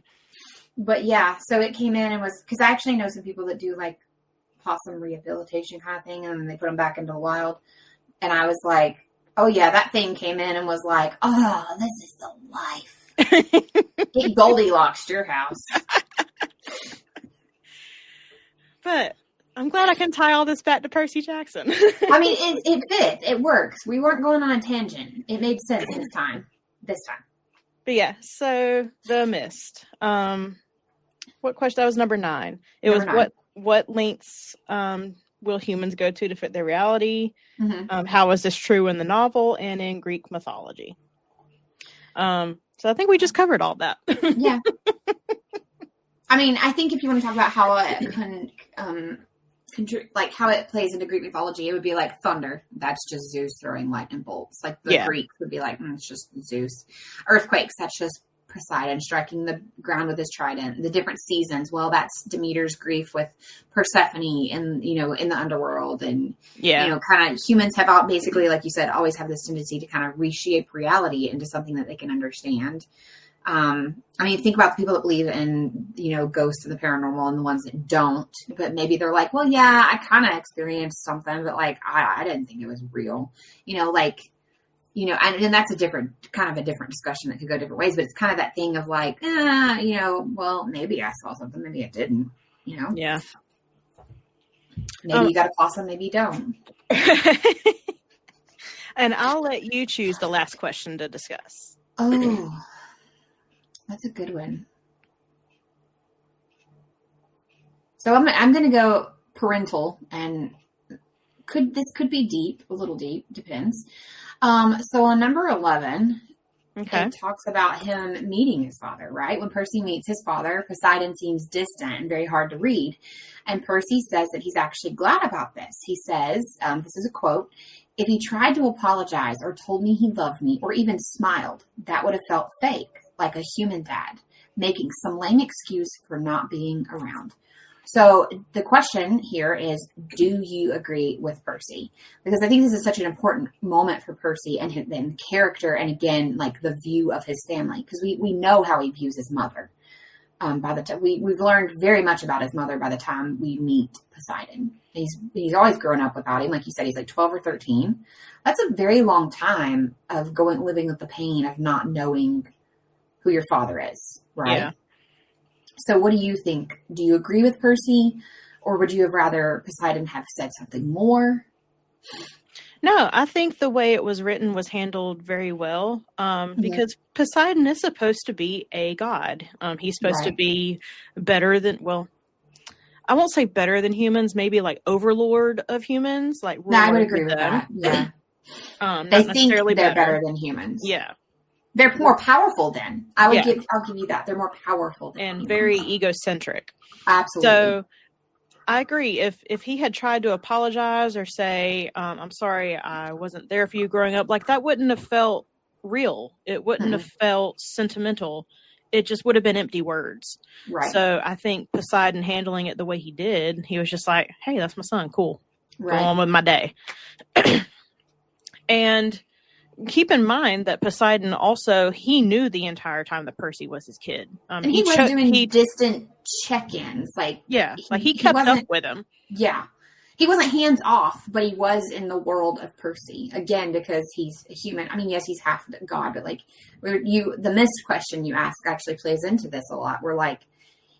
But yeah, so it came in and was, because I actually know some people that do like possum rehabilitation kind of thing, and then they put them back into the wild. And I was like, oh yeah, that thing came in and was like, oh, this is the life. It Goldilocks your house. But I'm glad I can tie all this back to Percy Jackson. I mean, it fits. It works. We weren't going on a tangent. It made sense this time. But yeah, so The Mist. What question? That was number 9. It was 9. What lengths will humans go to fit their reality? Mm-hmm. How is this true in the novel and in Greek mythology? So I think we just covered all that. Yeah. I mean, I think if you want to talk about how how it plays into Greek mythology, it would be like thunder. That's just Zeus throwing lightning bolts. Like the Greeks would be like, it's just Zeus. Earthquakes, that's just Poseidon striking the ground with his trident. The different seasons, well, that's Demeter's grief with Persephone and, in the underworld. And, kind of humans have basically, like you said, always have this tendency to kind of reshape reality into something that they can understand. I mean, think about the people that believe in, ghosts and the paranormal and the ones that don't, but maybe they're like, well, yeah, I kind of experienced something, but like, I didn't think it was real, and that's a different discussion that could go different ways, but it's kind of that thing of like, well, maybe I saw something, maybe I didn't, Yeah. Maybe you got a possum, maybe you don't. And I'll let you choose the last question to discuss. Oh, that's a good one. So I'm going to go parental, and this could be deep, a little deep, depends. So on number 11, it talks about him meeting his father, right? When Percy meets his father, Poseidon seems distant and very hard to read. And Percy says that he's actually glad about this. He says, this is a quote, "If he tried to apologize or told me he loved me or even smiled, that would have felt fake, like a human dad, making some lame excuse for not being around." So the question here is, do you agree with Percy? Because I think this is such an important moment for Percy and his character, and again, like the view of his family, because we know how he views his mother. By the time we've learned very much about his mother by the time we meet Poseidon. He's always grown up without him. Like you said, he's like 12 or 13. That's a very long time of living with the pain of not knowing who your father is, right? Yeah. So what do you think? Do you agree with Percy, or would you have rather Poseidon have said something more? No, I think the way it was written was handled very well, because Poseidon is supposed to be a god. He's supposed to be better than, well, I won't say better than humans, maybe like overlord of humans. Like, no, I would agree with that. Yeah. They think they're better than humans. Yeah. They're more powerful than. I'll give you that. They're more powerful than and very egocentric. Absolutely. So I agree. If he had tried to apologize or say, "I'm sorry, I wasn't there for you growing up," like that wouldn't have felt real. It wouldn't have felt sentimental. It just would have been empty words. Right. So I think Poseidon handling it the way he did, he was just like, "Hey, that's my son. Cool. Right. Go on with my day." And keep in mind that Poseidon also, he knew the entire time that Percy was his kid. And he was doing distant check-ins. He kept up with him. Yeah. He wasn't hands off, but he was in the world of Percy. Again, because he's a human. I mean, yes, he's half God, but like the missed question you ask actually plays into this a lot. Where like,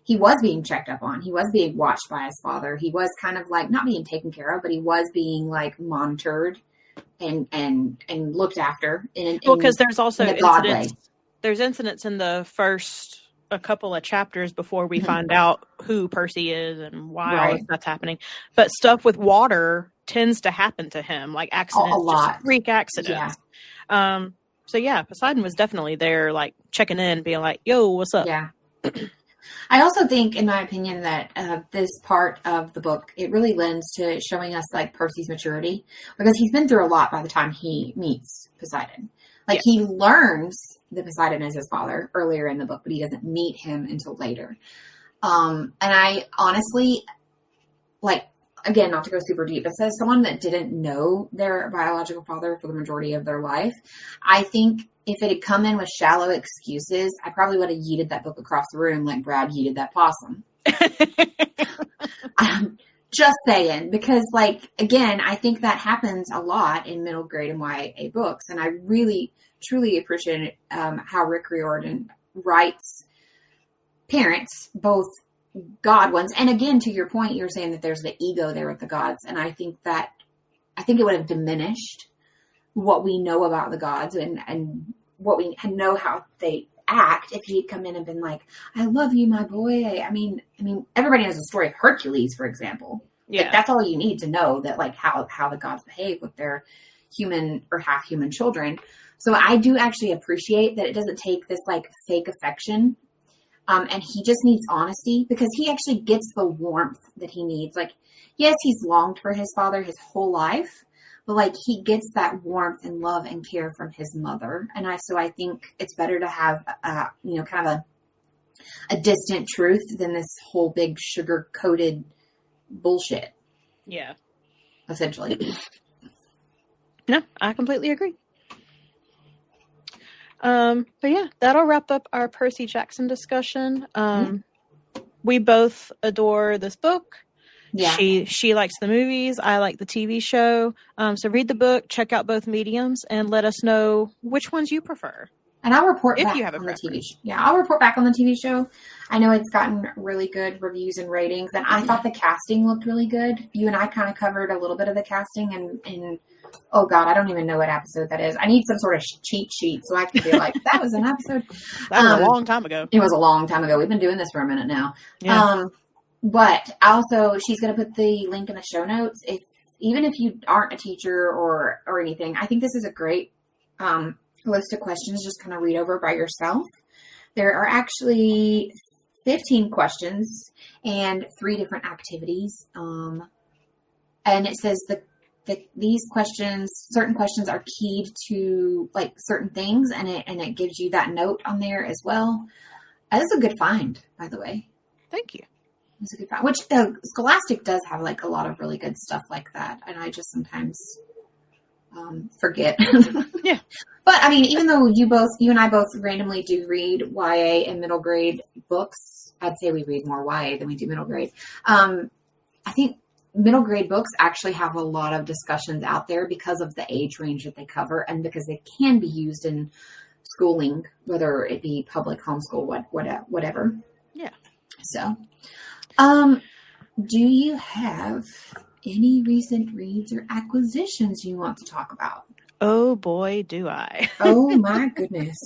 he was being checked up on. He was being watched by his father. He was kind of like not being taken care of, but he was being like monitored and looked after because there's also incidents in the first a couple of chapters before we find out who Percy is and why all this stuff's happening. But stuff with water tends to happen to him, like accidents, a lot. Just freak accidents. Yeah. So yeah, Poseidon was definitely there, like checking in, being like, "Yo, what's up?" Yeah. I also think, in my opinion, that this part of the book, it really lends to showing us like Percy's maturity, because he's been through a lot by the time he meets Poseidon. Like he learns that Poseidon is his father earlier in the book, but he doesn't meet him until later. And I honestly, like, again, not to go super deep, but as someone that didn't know their biological father for the majority of their life, I think if it had come in with shallow excuses, I probably would have yeeted that book across the room like Brad yeeted that possum. Just saying, because like, again, I think that happens a lot in middle grade and YA books. And I really, truly appreciate how Rick Riordan writes parents, both God ones. And again, to your point, you're saying that there's the ego there with the gods. And I think it would have diminished what we know about the gods and what we know how they act if he'd come in and been like, "I love you, my boy." I mean, everybody knows the story of Hercules, for example. Yeah. Like, that's all you need to know, that like how the gods behave with their human or half human children. So I do actually appreciate that it doesn't take this like fake affection. And he just needs honesty, because he actually gets the warmth that he needs. Like, yes, he's longed for his father his whole life, but like he gets that warmth and love and care from his mother. And I think it's better to have, kind of a distant truth than this whole big sugar coated bullshit. Yeah. Essentially. No, I completely agree. But yeah, that'll wrap up our Percy Jackson discussion. We both adore this book. Yeah. She likes the movies. I like the TV show. So read the book, check out both mediums, and let us know which ones you prefer. And I'll report If back you have a on the TV preference. show. Yeah, I'll report back on the TV show. I know it's gotten really good reviews and ratings, and I thought the casting looked really good. You and I kind of covered a little bit of the casting, and oh God, I don't even know what episode that is. I need some sort of cheat sheet so I can be like, that was an episode. That was a long time ago. It was a long time ago. We've been doing this for a minute now. Yeah. But also, she's going to put the link in the show notes. Even if you aren't a teacher or anything, I think this is a great list of questions just kind of read over by yourself. There are actually 15 questions and 3 different activities. And it says these questions, certain questions are keyed to like certain things, and it gives you that note on there as well. That is a good find, by the way. Thank you. It's a good find. Which Scholastic does have like a lot of really good stuff like that, and I just sometimes forget. Yeah. But I mean, even though you and I both randomly do read YA and middle grade books, I'd say we read more YA than we do middle grade. I think middle grade books actually have a lot of discussions out there because of the age range that they cover, and because they can be used in schooling, whether it be public, homeschool, whatever. Yeah. So, do you have any recent reads or acquisitions you want to talk about? Oh boy, do I. Oh my goodness.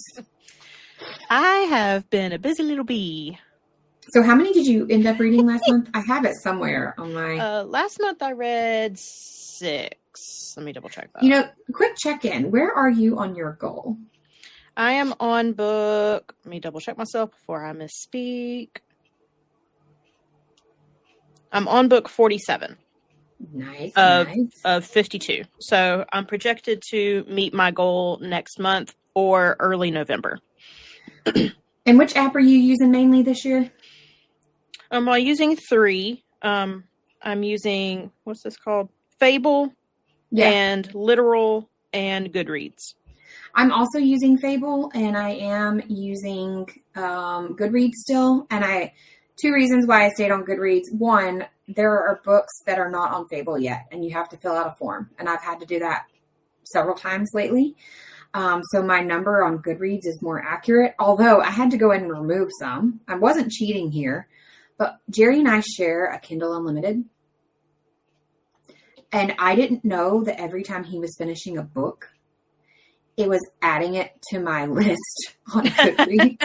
I have been a busy little bee. So how many did you end up reading last month? I have it somewhere on my... Last month I read 6. Let me double check that. Quick check-in. Where are you on your goal? I am on book... Let me double check myself before I misspeak. I'm on book 47. Nice. Of 52. So I'm projected to meet my goal next month or early November. And which app are you using mainly this year? I'm using 3. I'm using, what's this called? Fable and Literal and Goodreads. I'm also using Fable, and I am using Goodreads still. And 2 reasons why I stayed on Goodreads. 1, there are books that are not on Fable yet, and you have to fill out a form. And I've had to do that several times lately. So my number on Goodreads is more accurate, although I had to go in and remove some. I wasn't cheating here, but Jerry and I share a Kindle Unlimited. And I didn't know that every time he was finishing a book, it was adding it to my list on Goodreads.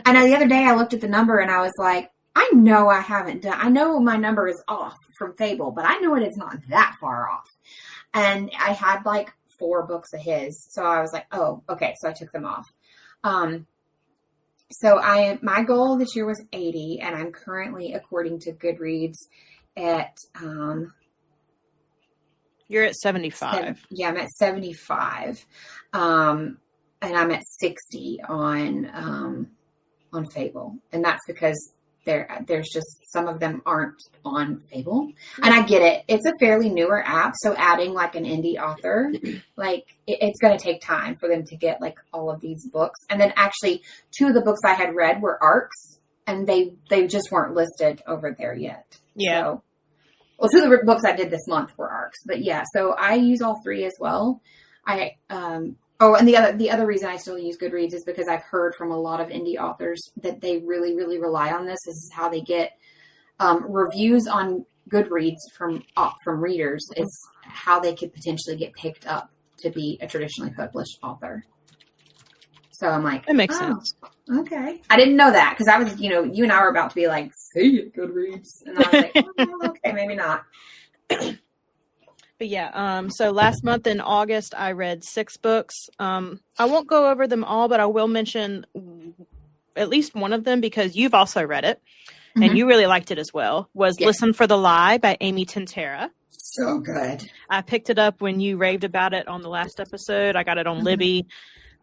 And the other day I looked at the number and I was like, I know I know my number is off from Fable, but I know it is not that far off. And I had like 4 books of his. So I was like, oh, okay. So I took them off. So my goal this year was 80, and I'm currently, according to Goodreads, at You're at 75. I'm at 75. And I'm at 60 on Fable. And that's because there's just some of them aren't on Fable. And I get it. It's a fairly newer app. So adding like an indie author, like it's going to take time for them to get like all of these books. And then actually 2 of the books I had read were arcs, and they just weren't listed over there yet. Yeah. So, well, 2 of the books I did this month were arcs, but yeah, so I use all 3 as well. And the other reason I still use Goodreads is because I've heard from a lot of indie authors that they really, really rely on this. This is how they get reviews on Goodreads from readers. Is how they could potentially get picked up to be a traditionally published author. So I'm like, that makes sense. Okay. I didn't know that because I was, you and I were about to be like, see it, Goodreads. And I was like, okay, maybe not. But yeah, so last month in August, I read 6 books. I won't go over them all, but I will mention at least one of them because you've also read it and you really liked it as well, was Listen for the Lie by Amy Tintera. So good. I picked it up when you raved about it on the last episode. I got it on Libby.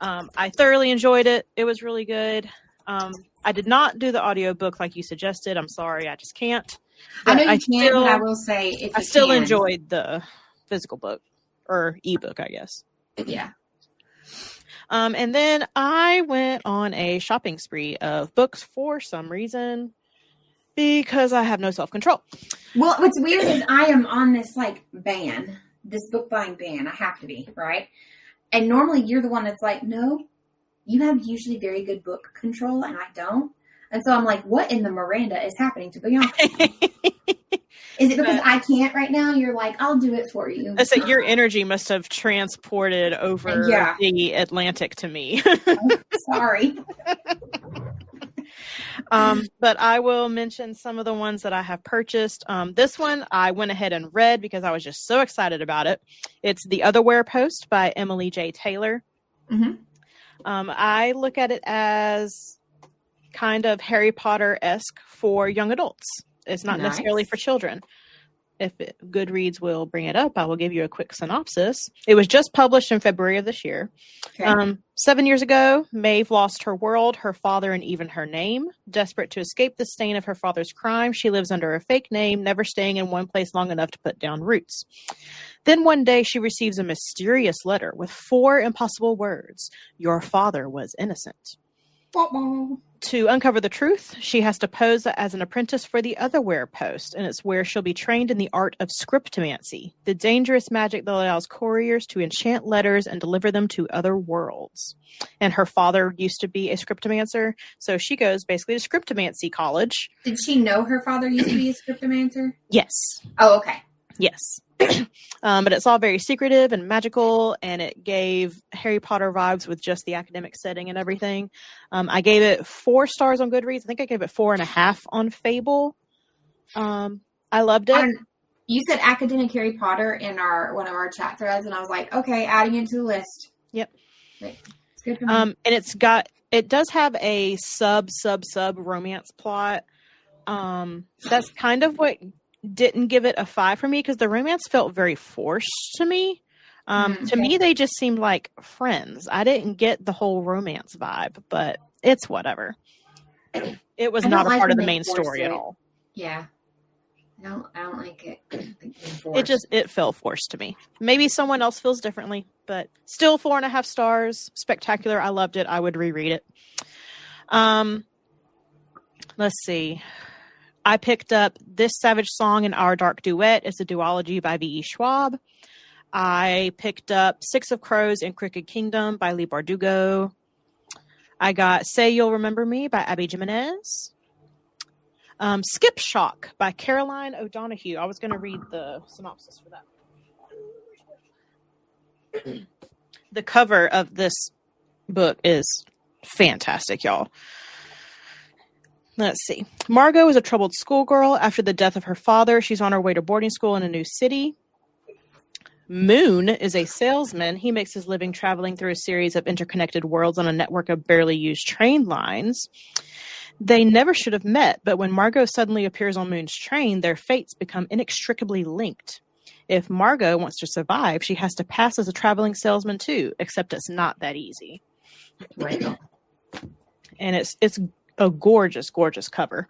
I thoroughly enjoyed it. It was really good. I did not do the audiobook like you suggested. I'm sorry. I just can't. I know you can't, but I will say I still enjoyed the physical book or ebook, I guess. Yeah. And then I went on a shopping spree of books for some reason because I have no self-control. Well, what's weird is I am on this ban, this book buying ban. I have to be, right? And normally you're the one that's like, no, you have usually very good book control and I don't. And so I'm like, what in the Miranda is happening to Bianca? Is it because I can't right now? You're like, I'll do it for you. So your energy must have transported over the Atlantic to me. Sorry. But I will mention some of the ones that I have purchased. This one I went ahead and read because I was just so excited about it. It's The Otherwhere Post by Emily J. Taylor. Mm-hmm. I look at it as kind of Harry Potter-esque for young adults. It's not necessarily for children. If Goodreads will bring it up, I will give you a quick synopsis. It was just published in February of this year. Okay. 7 years ago, Maeve lost her world, her father, and even her name. Desperate to escape the stain of her father's crime, she lives under a fake name, never staying in one place long enough to put down roots. Then one day, she receives a mysterious letter with 4 impossible words. Your father was innocent. To uncover the truth, she has to pose as an apprentice for the Otherwhere Post, and it's where she'll be trained in the art of scriptomancy, the dangerous magic that allows couriers to enchant letters and deliver them to other worlds. And her father used to be a scriptomancer, so she goes basically to scriptomancy college. Did she know her father used to be a scriptomancer? Yes. Oh, okay. Yes. But it's all very secretive and magical, and it gave Harry Potter vibes with just the academic setting and everything. I gave it 4 stars on Goodreads. I think I gave it 4.5 on Fable. I loved it. You said academic Harry Potter in one of our chat threads, and I was like, okay, adding it to the list. Yep. Great. It's good for me. And it does have a sub romance plot. That's kind of what didn't give it a 5 for me, because the romance felt very forced to me. To me, they just seemed like friends. I didn't get the whole romance vibe, but it's whatever. It was not a part of the main story at all. Yeah. I don't like it. It felt forced to me. Maybe someone else feels differently, but still 4.5 stars. Spectacular. I loved it. I would reread it. Let's see. I picked up This Savage Song and Our Dark Duet. It's a duology by V.E. Schwab. I picked up Six of Crows and Crooked Kingdom by Leigh Bardugo. I got Say You'll Remember Me by Abby Jimenez. Skipshock by Caroline O'Donoghue. I was going to read the synopsis for that. The cover of this book is fantastic, y'all. Let's see. Margot is a troubled schoolgirl. After the death of her father, she's on her way to boarding school in a new city. Moon is a salesman. He makes his living traveling through a series of interconnected worlds on a network of barely used train lines. They never should have met, but when Margot suddenly appears on Moon's train, their fates become inextricably linked. If Margot wants to survive, she has to pass as a traveling salesman too, except it's not that easy. Right. And it's a gorgeous, gorgeous cover.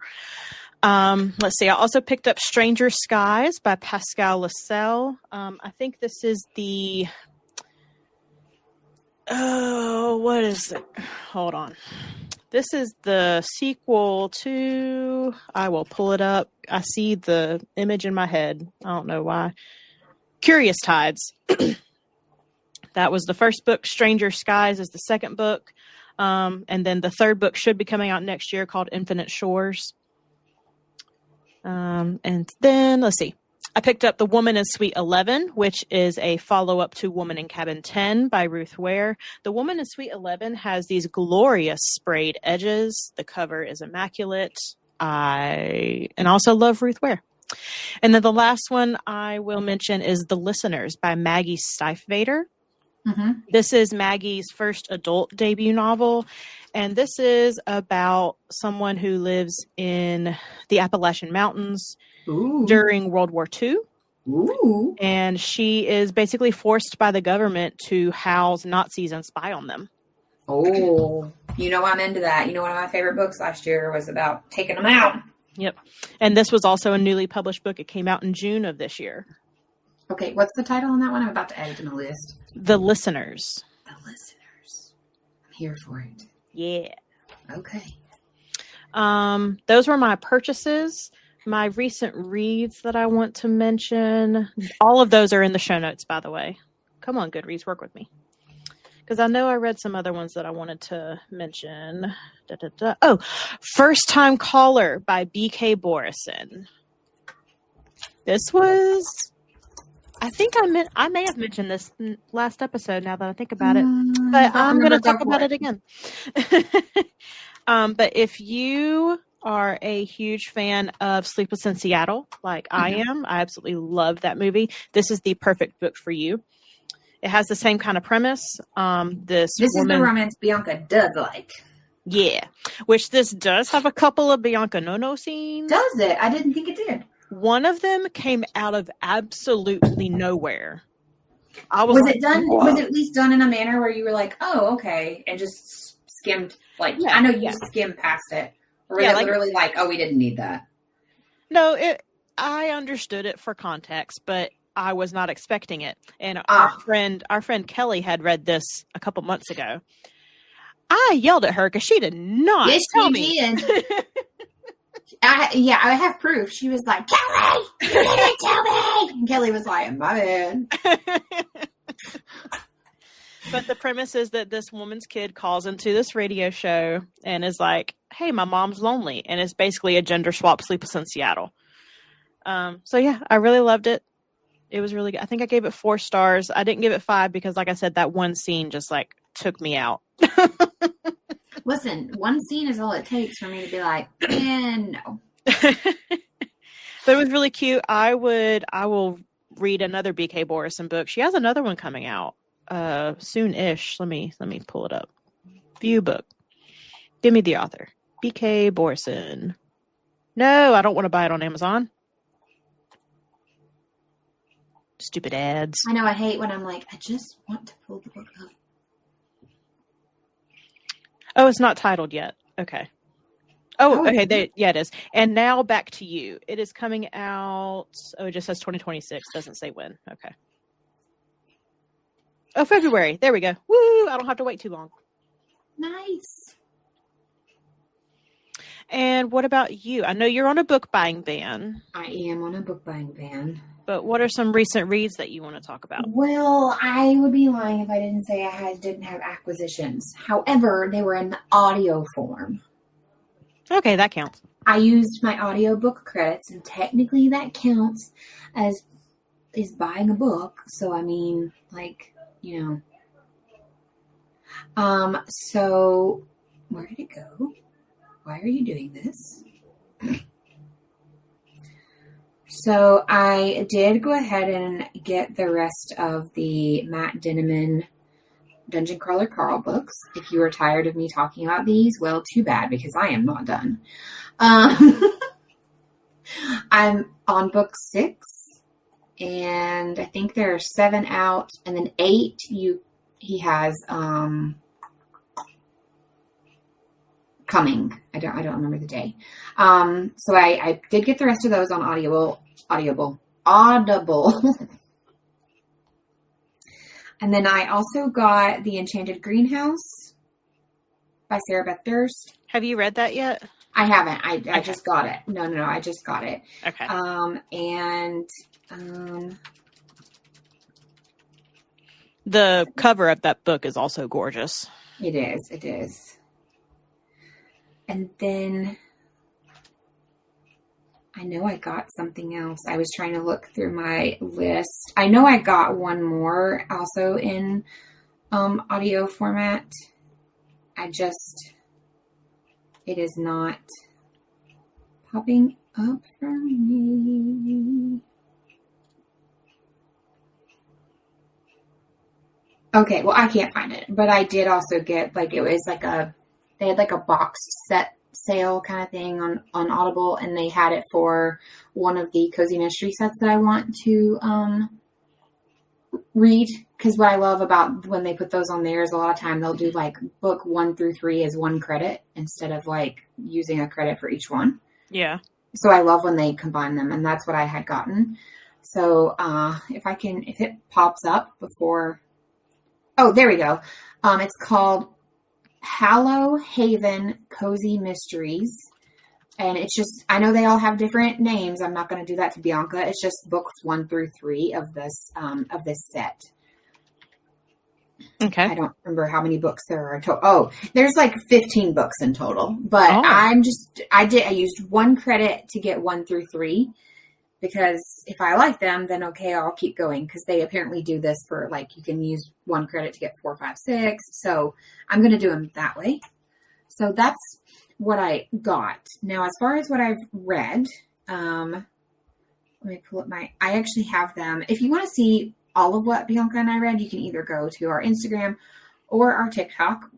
Let's see. I also picked up Stranger Skies by Pascale Lacelle. I think this is the... Oh, what is it? Hold on. This is the sequel to... I will pull it up. I see the image in my head. I don't know why. Curious Tides. That was the first book. Stranger Skies is the second book. And then the third book should be coming out next year, called Infinite Shores. And then, let's see. I picked up The Woman in Suite 11, which is a follow-up to Woman in Cabin 10 by Ruth Ware. The Woman in Suite 11 has these glorious sprayed edges. The cover is immaculate. I also love Ruth Ware. And then the last one I will mention is The Listeners by Maggie Stiefvater. Mm-hmm. This is Maggie's first adult debut novel, and this is about someone who lives in the Appalachian Mountains during World War II. Ooh. And she is basically forced by the government to house Nazis and spy on them. Oh, I'm into that. One of my favorite books last year was about taking them out. Yep. And this was also a newly published book. It came out in June of this year. Okay, what's the title on that one? I'm about to add it to my list. The Listeners. The Listeners. here for it. Yeah. Okay. Those were my purchases. My recent reads that I want to mention. All of those are in the show notes, by the way. Come on, Goodreads, work with me. Because I know I read some other ones that I wanted to mention. Oh, First Time Caller by B.K. Borison. This was... I think I may have mentioned this last episode now that I think about it. But I'm going to talk about it again. But if you are a huge fan of Sleepless in Seattle, like I am, I absolutely love that movie. This is the perfect book for you. It has the same kind of premise. This is the romance Bianca does like. Yeah. Which this does have a couple of Bianca no-no scenes. Does it? I didn't think it did. One of them came out of absolutely nowhere. Was it at least done in a manner where you were like, oh, okay, and just skimmed, like, I know you skimmed past it. Or was it literally like, oh, we didn't need that? No, I understood it for context, but I was not expecting it. And our friend Kelly had read this a couple months ago. I yelled at her because she did not tell me. Did. I have proof. She was like, Kelly, you didn't tell me. And Kelly was like, my bad. But the premise is that this woman's kid calls into this radio show and is like, hey, my mom's lonely. And it's basically a gender swap Sleepless in Seattle. So yeah, I really loved it. It was really good. I think I gave it 4 stars. I didn't give it 5 because, like I said, that one scene just like took me out. Listen, one scene is all it takes for me to be like, no. But it was really cute. I will read another BK Borison book. She has another one coming out soon-ish. Let me pull it up. View book. Give me the author. BK Borison. No, I don't want to buy it on Amazon. Stupid ads. I know, I hate when I'm like, I just want to pull the book up. Oh, it's not titled yet. Okay. Oh, okay. It is. And now back to you. It is coming out. Oh, it just says 2026. Doesn't say when. Okay. Oh, February. There we go. Woo! I don't have to wait too long. Nice. And what about you? I know you're on a book buying ban. I am on a book buying ban. But what are some recent reads that you want to talk about? Well, I would be lying if I didn't say didn't have acquisitions. However, they were in the audio form. Okay, that counts. I used my audiobook credits, and technically that counts as buying a book. So, I mean, like, you know. So, where did it go? Why are you doing this? So I did go ahead and get the rest of the Matt Dinniman Dungeon Crawler Carl books. If you were tired of me talking about these, well, too bad, because I am not done. I'm on book 6, and I think there are 7 out, and then 8 he has coming. I don't remember the day. So I did get the rest of those on Audible. And then I also got The Enchanted Greenhouse by Sarah Beth Durst. Have you read that yet? I haven't. I just got it. No, I just got it. Okay. The cover of that book is also gorgeous. It is. And then I know I got something else. I was trying to look through my list. I know I got one more also in audio format. It is not popping up for me. Okay, well, I can't find it. But I did also get, they had like a boxed set sale kind of thing on Audible, and they had it for one of the cozy mystery sets that I want to read. Because what I love about when they put those on there is a lot of time they'll do like book 1 through 3 as one credit instead of like using a credit for each one. Yeah. So I love when they combine them, and that's what I had gotten. So if it pops up before, oh, there we go. It's called Hallow Haven Cozy Mysteries. And it's just, I know they all have different names. I'm not going to do that to Bianca. It's just books 1 through 3 of this set. Okay. I don't remember how many books there are. There's like 15 books in total. But I used 1 credit to get 1 through 3. Because if I like them, then okay, I'll keep going. Because they apparently do this for, like, you can use 1 credit to get 4, 5, 6. So I'm going to do them that way. So that's what I got. Now, as far as what I've read, let me pull up I actually have them. If you want to see all of what Bianca and I read, you can either go to our Instagram or our TikTok.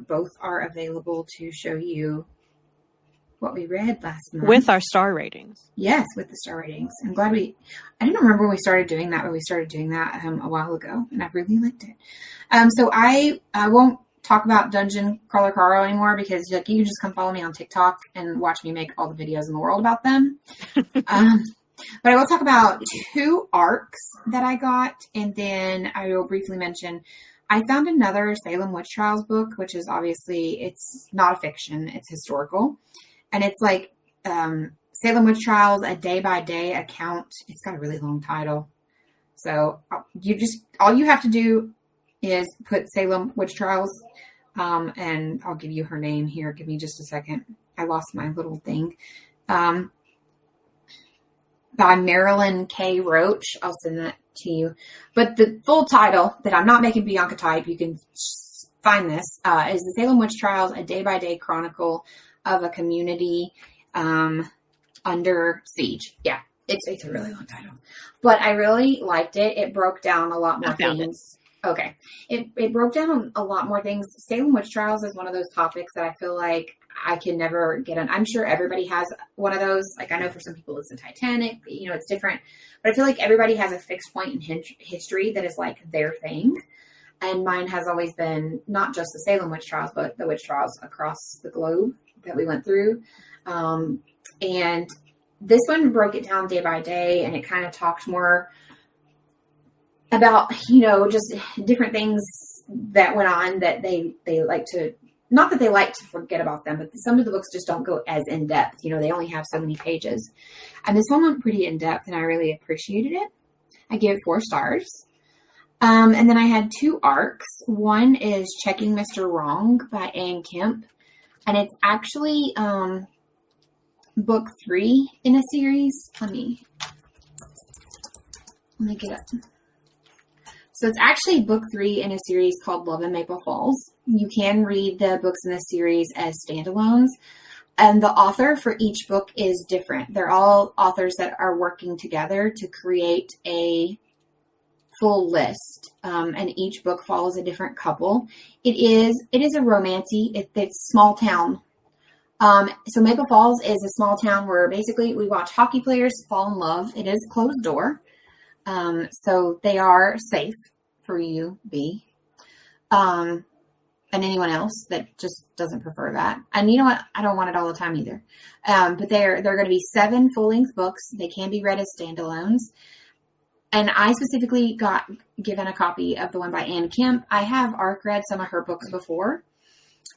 Both are available to show you what we read last month. With our star ratings. Yes, with the star ratings. I'm glad I didn't remember when we started doing that, but we started doing that a while ago, and I've really liked it. So I won't talk about Dungeon Crawler Carl anymore because you can just come follow me on TikTok and watch me make all the videos in the world about them. But I will talk about 2 arcs that I got, and then I will briefly mention I found another Salem Witch Trials book, which is obviously, it's not a fiction, it's historical. And it's like Salem Witch Trials, a day-by-day account. It's got a really long title. So all you have to do is put Salem Witch Trials, and I'll give you her name here. Give me just a second. I lost my little thing. By Marilyn K. Roach. I'll send that to you. But the full title that I'm not making Bianca type, you can find this, is the Salem Witch Trials, a day-by-day chronicle of a community under siege. Yeah, it's a really long title. But I really liked it. It broke down a lot more things. Okay. It broke down a lot more things. Salem Witch Trials is one of those topics that I feel like I can never get on. I'm sure everybody has one of those. Like, I know for some people it's the Titanic. It's different. But I feel like everybody has a fixed point in history that is like their thing. And mine has always been not just the Salem Witch Trials, but the witch trials across the globe that we went through. And this one broke it down day by day, and it kind of talked more about, just different things that went on that they like to, not that they like to forget about them, but some of the books just don't go as in depth. They only have so many pages. And this one went pretty in depth, and I really appreciated it. I gave it 4 stars. And then I had 2 arcs. One is Checking Mr. Wrong by Ann Kemp. And it's actually book 3 in a series. Let me get up. So it's actually book 3 in a series called Love in Maple Falls. You can read the books in this series as standalones. And the author for each book is different. They're all authors that are working together to create a full list. And each book follows a different couple. It is a romancy. It's small town. So Maple Falls is a small town where basically we watch hockey players fall in love. It is closed door. So they are safe for you, B. And anyone else that just doesn't prefer that. And you know what? I don't want it all the time either. But they're going to be 7 full-length books. They can be read as standalones. And I specifically got given a copy of the one by Ann Kemp. I have ARC read some of her books before.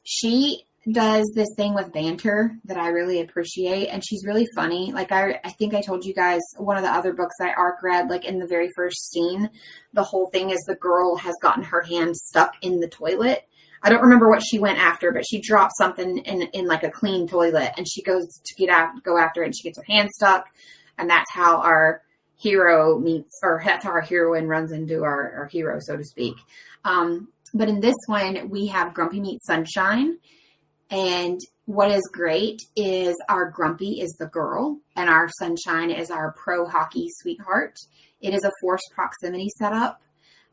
She does this thing with banter that I really appreciate, and she's really funny. Like I think I told you guys one of the other books I ARC read, like in the very first scene, the whole thing is the girl has gotten her hand stuck in the toilet. I don't remember what she went after, but she dropped something in like a clean toilet, and she goes to go after it, and she gets her hand stuck, and that's how our hero meets, or that's how our heroine runs into our hero, so to speak. But in this one, we have Grumpy meets Sunshine. And what is great is our Grumpy is the girl, and our Sunshine is our pro hockey sweetheart. It is a forced proximity setup.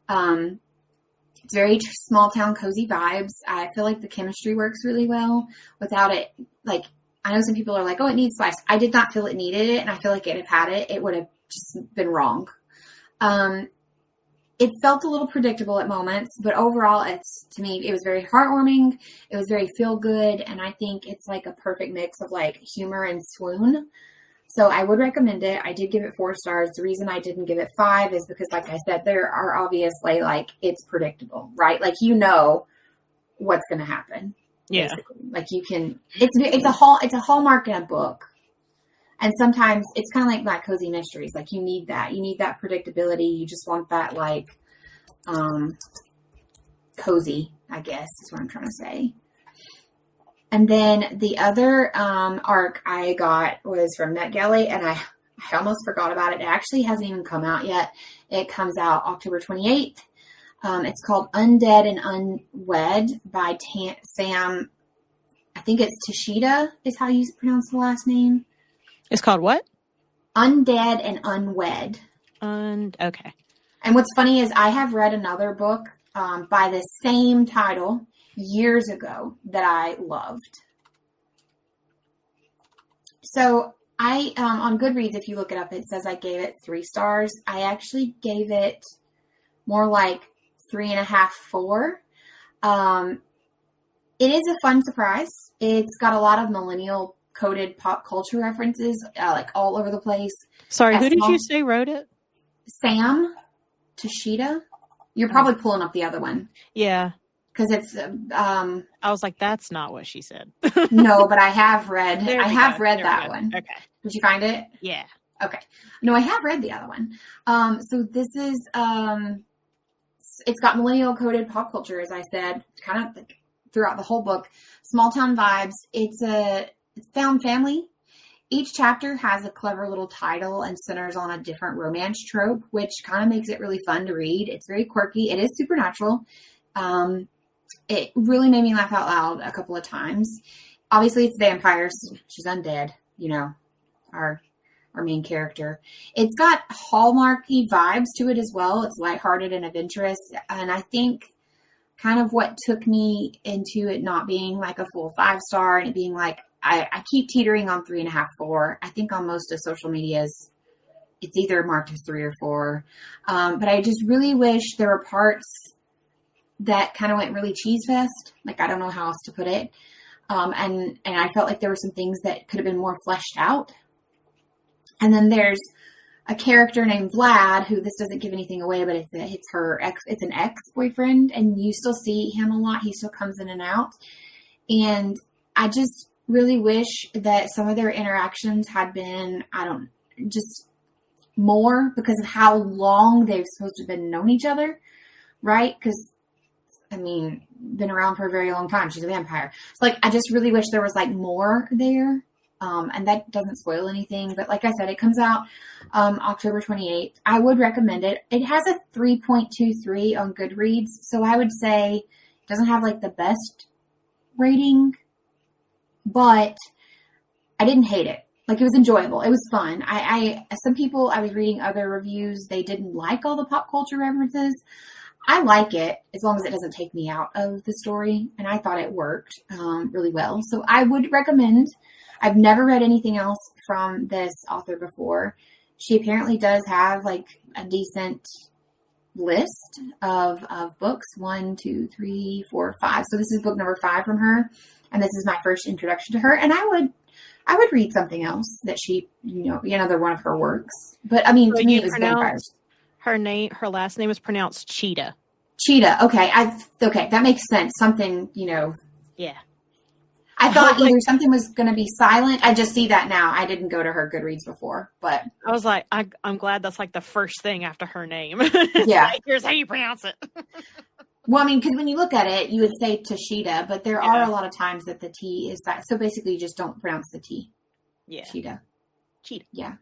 It's very small town, cozy vibes. I feel like the chemistry works really well without it. Like, I know some people are like, oh, it needs spice. I did not feel it needed it. And I feel like if it had it, it would have just been wrong. It felt a little predictable at moments, but overall, to me, it was very heartwarming. It was very feel good. And I think it's like a perfect mix of like humor and swoon. So I would recommend it. I did give it 4 stars. The reason I didn't give it 5 is because, like I said, there are obviously like, it's predictable, right? Like, what's going to happen. Yeah. Basically. Like you can, it's a hallmark in a book. And sometimes it's kind of like my cozy mysteries. Like you need that predictability. You just want that like, cozy, I guess is what I'm trying to say. And then the other arc I got was from NetGalley, and I almost forgot about it. It actually hasn't even come out yet. It comes out October 28th. It's called Undead and Unwed by Sam. I think it's Tashida is how you pronounce the last name. It's called what? Undead and Unwed. Okay. And what's funny is I have read another book by the same title years ago that I loved. So I, on Goodreads, if you look it up, it says I gave it 3 stars. I actually gave it more like 3.5, 4. It is a fun surprise. It's got a lot of millennial coded pop culture references, like all over the place. Sorry, who did you say wrote it? Sam Tashida. You're probably pulling up the other one. Yeah. Because it's, I was like, that's not what she said. No, but I have read, read that one. Okay. Did you find it? Yeah. Okay. No, I have read the other one. So this is, it's got millennial coded pop culture, as I said, kind of like throughout the whole book. Small town vibes. It's found family. Each chapter has a clever little title and centers on a different romance trope, which kind of makes it really fun to read. It's very quirky. It is supernatural. It really made me laugh out loud a couple of times. Obviously, it's vampires. She's undead, our main character. It's got Hallmarky vibes to it as well. It's lighthearted and adventurous. And I think kind of what took me into it not being like a full 5-star and it being like, I keep teetering on 3.5, 4. I think on most of social medias, it's either marked as 3 or 4. But I just really wish there were parts that kind of went really cheese fest. Like, I don't know how else to put it. And I felt like there were some things that could have been more fleshed out. And then there's a character named Vlad, who this doesn't give anything away, but it's an ex-boyfriend, and you still see him a lot. He still comes in and out. And I just really wish that some of their interactions had been, just more because of how long they've supposed to have been known each other, right? Because, been around for a very long time. She's a vampire. So, I just really wish there was, more there. And that doesn't spoil anything. But like I said, it comes out October 28th. I would recommend it. It has a 3.23 on Goodreads. So I would say it doesn't have, the best rating. But I didn't hate it. It was enjoyable. It was fun. Some people, I was reading other reviews, they didn't like all the pop culture references. I like it as long as it doesn't take me out of the story. And I thought it worked really well. So I would recommend. I've never read anything else from this author before. She apparently does have a decent list of books. 1, 2, 3, 4, 5. So this is book number 5 from her. And this is my first introduction to her. And I would read something else that she, another one of her works. But to me, it was vampires. Her last name is pronounced Cheetah. Cheetah. Okay. Okay. That makes sense. Something, Yeah. I thought either something was going to be silent. I just see that now. I didn't go to her Goodreads before, but I was like, I'm glad that's the first thing after her name. Yeah. Here's how you pronounce it. Well, because when you look at it, you would say Tashida, but there are a lot of times that the T is that. So basically you just don't pronounce the T. Yeah. Cheetah. Yeah.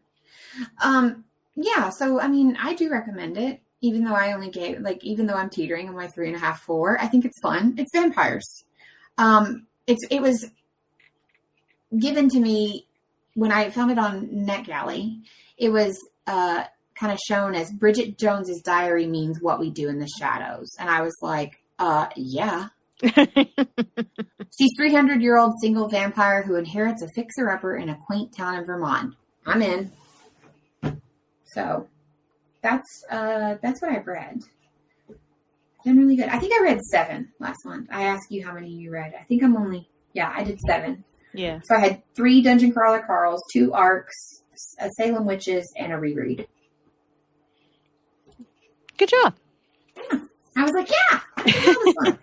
Yeah. So, I do recommend it, even though I only gave, even though I'm teetering on my 3.5, 4, I think it's fun. It's vampires. It was given to me when I found it on NetGalley. It was kind of shown as Bridget Jones's Diary means what we do in the shadows, and I was like, yeah. She's 300-year-old single vampire who inherits a fixer-upper in a quaint town in Vermont. I'm in. So that's what I've read. Done really good. I think I read 7 last month. I asked you how many you read. I think I did 7. Yeah. So I had 3 Dungeon Crawler Carls, 2 arcs, a Salem Witches, and a reread. Good job. Yeah. I was like, yeah. That was fun.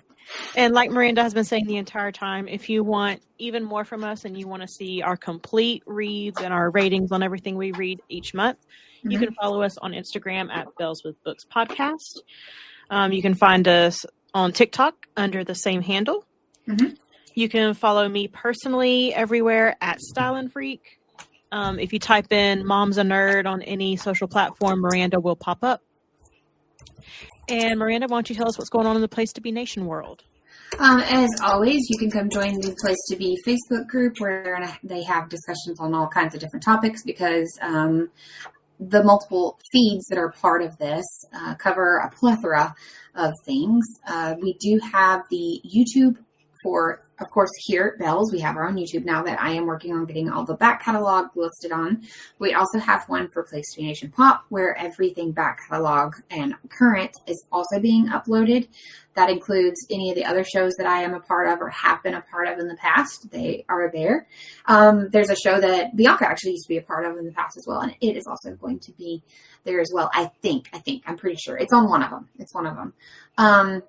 And like Miranda has been saying the entire time, if you want even more from us and you want to see our complete reads and our ratings on everything we read each month, you can follow us on Instagram at Bells with Books Podcast. You can find us on TikTok under the same handle. You can follow me personally everywhere at Style and Freak. If you type in Mom's a Nerd on any social platform, Miranda will pop up. And Miranda, why don't you tell us what's going on in the Place to Be Nation world? As always, you can come join the Place to Be Facebook group where they have discussions on all kinds of different topics because the multiple feeds that are part of this cover a plethora of things. We do have the YouTube for, of course, here at Bells. We have our own YouTube now that I am working on getting all the back catalog listed on. We also have one for Place to Be Nation Pop where everything back catalog and current is also being uploaded. That includes any of the other shows that I am a part of or have been a part of in the past. They are there. There's a show that Bianca actually used to be a part of in the past as well, and it is also going to be there as well. I'm pretty sure. It's on one of them. It's one of them.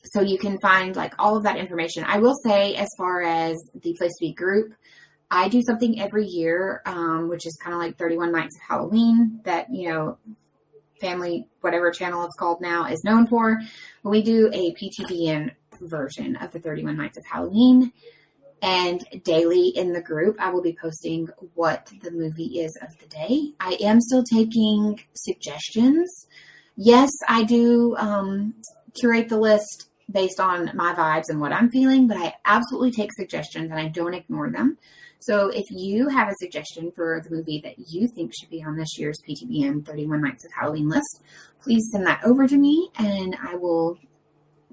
So you can find like all of that information. I will say, as far as the Place to Be group, I do something every year, which is kind of like 31 Nights of Halloween that, family, whatever channel it's called now, is known for. We do a PTBN version of the 31 Nights of Halloween. And daily in the group, I will be posting what the movie is of the day. I am still taking suggestions. Yes, I do curate the list based on my vibes and what I'm feeling, but I absolutely take suggestions and I don't ignore them. So if you have a suggestion for the movie that you think should be on this year's PTBN 31 Nights of Halloween list, please send that over to me and I will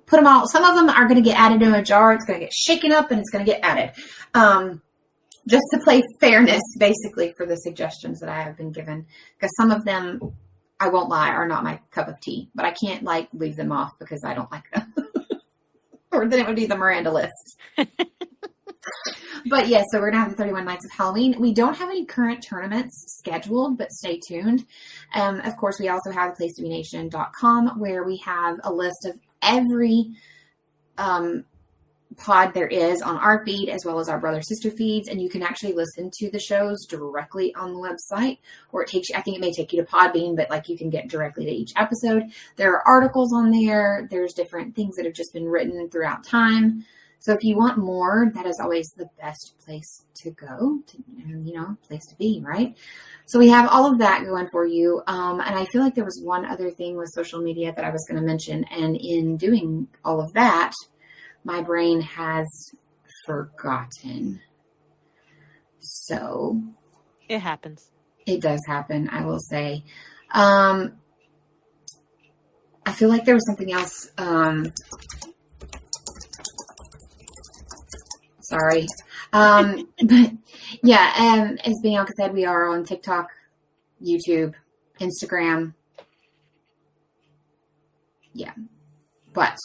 put them all. Some of them are going to get added in a jar. It's going to get shaken up and it's going to get added. Just to play fairness, basically, for the suggestions that I have been given. Because some of them, I won't lie, are not my cup of tea. But I can't, leave them off because I don't like them. Or then it would be the Miranda list. But yeah, so we're going to have the 31 Nights of Halloween. We don't have any current tournaments scheduled, but stay tuned. Of course, we also have placetobenation.com where we have a list of every pod there is on our feed as well as our brother-sister feeds. And you can actually listen to the shows directly on the website, or I think it may take you to Podbean, but you can get directly to each episode. There are articles on there. There's different things that have just been written throughout time. So if you want more, that is always the best place to go, place to be, right? So we have all of that going for you. And I feel like there was one other thing with social media that I was going to mention. And in doing all of that, my brain has forgotten. So. It happens. It does happen, I will say. I feel like there was something else. Sorry. But yeah, as Bianca said, we are on TikTok, YouTube, Instagram. Yeah. But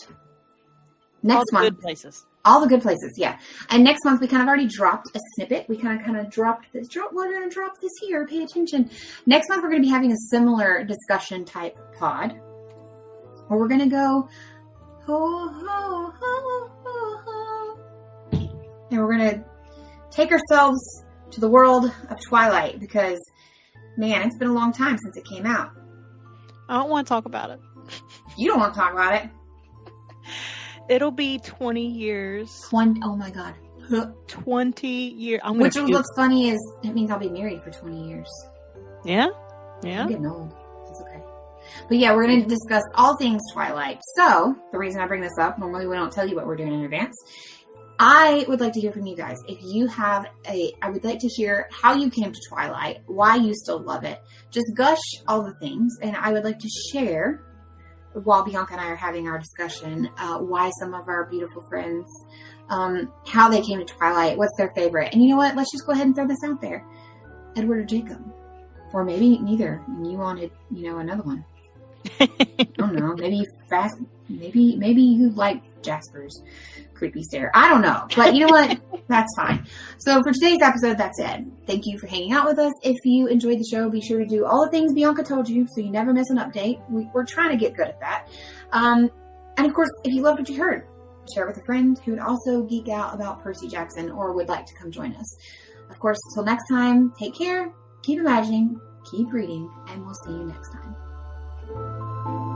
next month. All the good places. All the good places, yeah. And next month, we kind of already dropped a snippet. We kind of dropped this. We're going to drop this here. Pay attention. Next month, we're going to be having a similar discussion type pod where we're going to go, ho, ho, ho, ho, ho. And we're going to take ourselves to the world of Twilight because, man, it's been a long time since it came out. I don't want to talk about it. You don't want to talk about it? It'll be 20 years. Oh, my God. 20 years. Which what's funny is it means I'll be married for 20 years. Yeah? Yeah. I'm getting old. It's okay. But yeah, we're going to discuss all things Twilight. So, the reason I bring this up, normally we don't tell you what we're doing in advance. I would like to hear from you guys. If you have I would like to hear how you came to Twilight, why you still love it. Just gush all the things. And I would like to share, while Bianca and I are having our discussion, why some of our beautiful friends, how they came to Twilight, what's their favorite. And you know what? Let's just go ahead and throw this out there. Edward or Jacob. Or maybe neither. And you wanted, another one. I don't know. Maybe you like Jasper's creepy stare. I don't know. But you know what? That's fine. So for today's episode, that's it. Thank you for hanging out with us. If you enjoyed the show, be sure to do all the things Bianca told you so you never miss an update. We're trying to get good at that. And of course, if you loved what you heard, share it with a friend who would also geek out about Percy Jackson or would like to come join us. Of course, until next time, take care, keep imagining, keep reading, and we'll see you next time.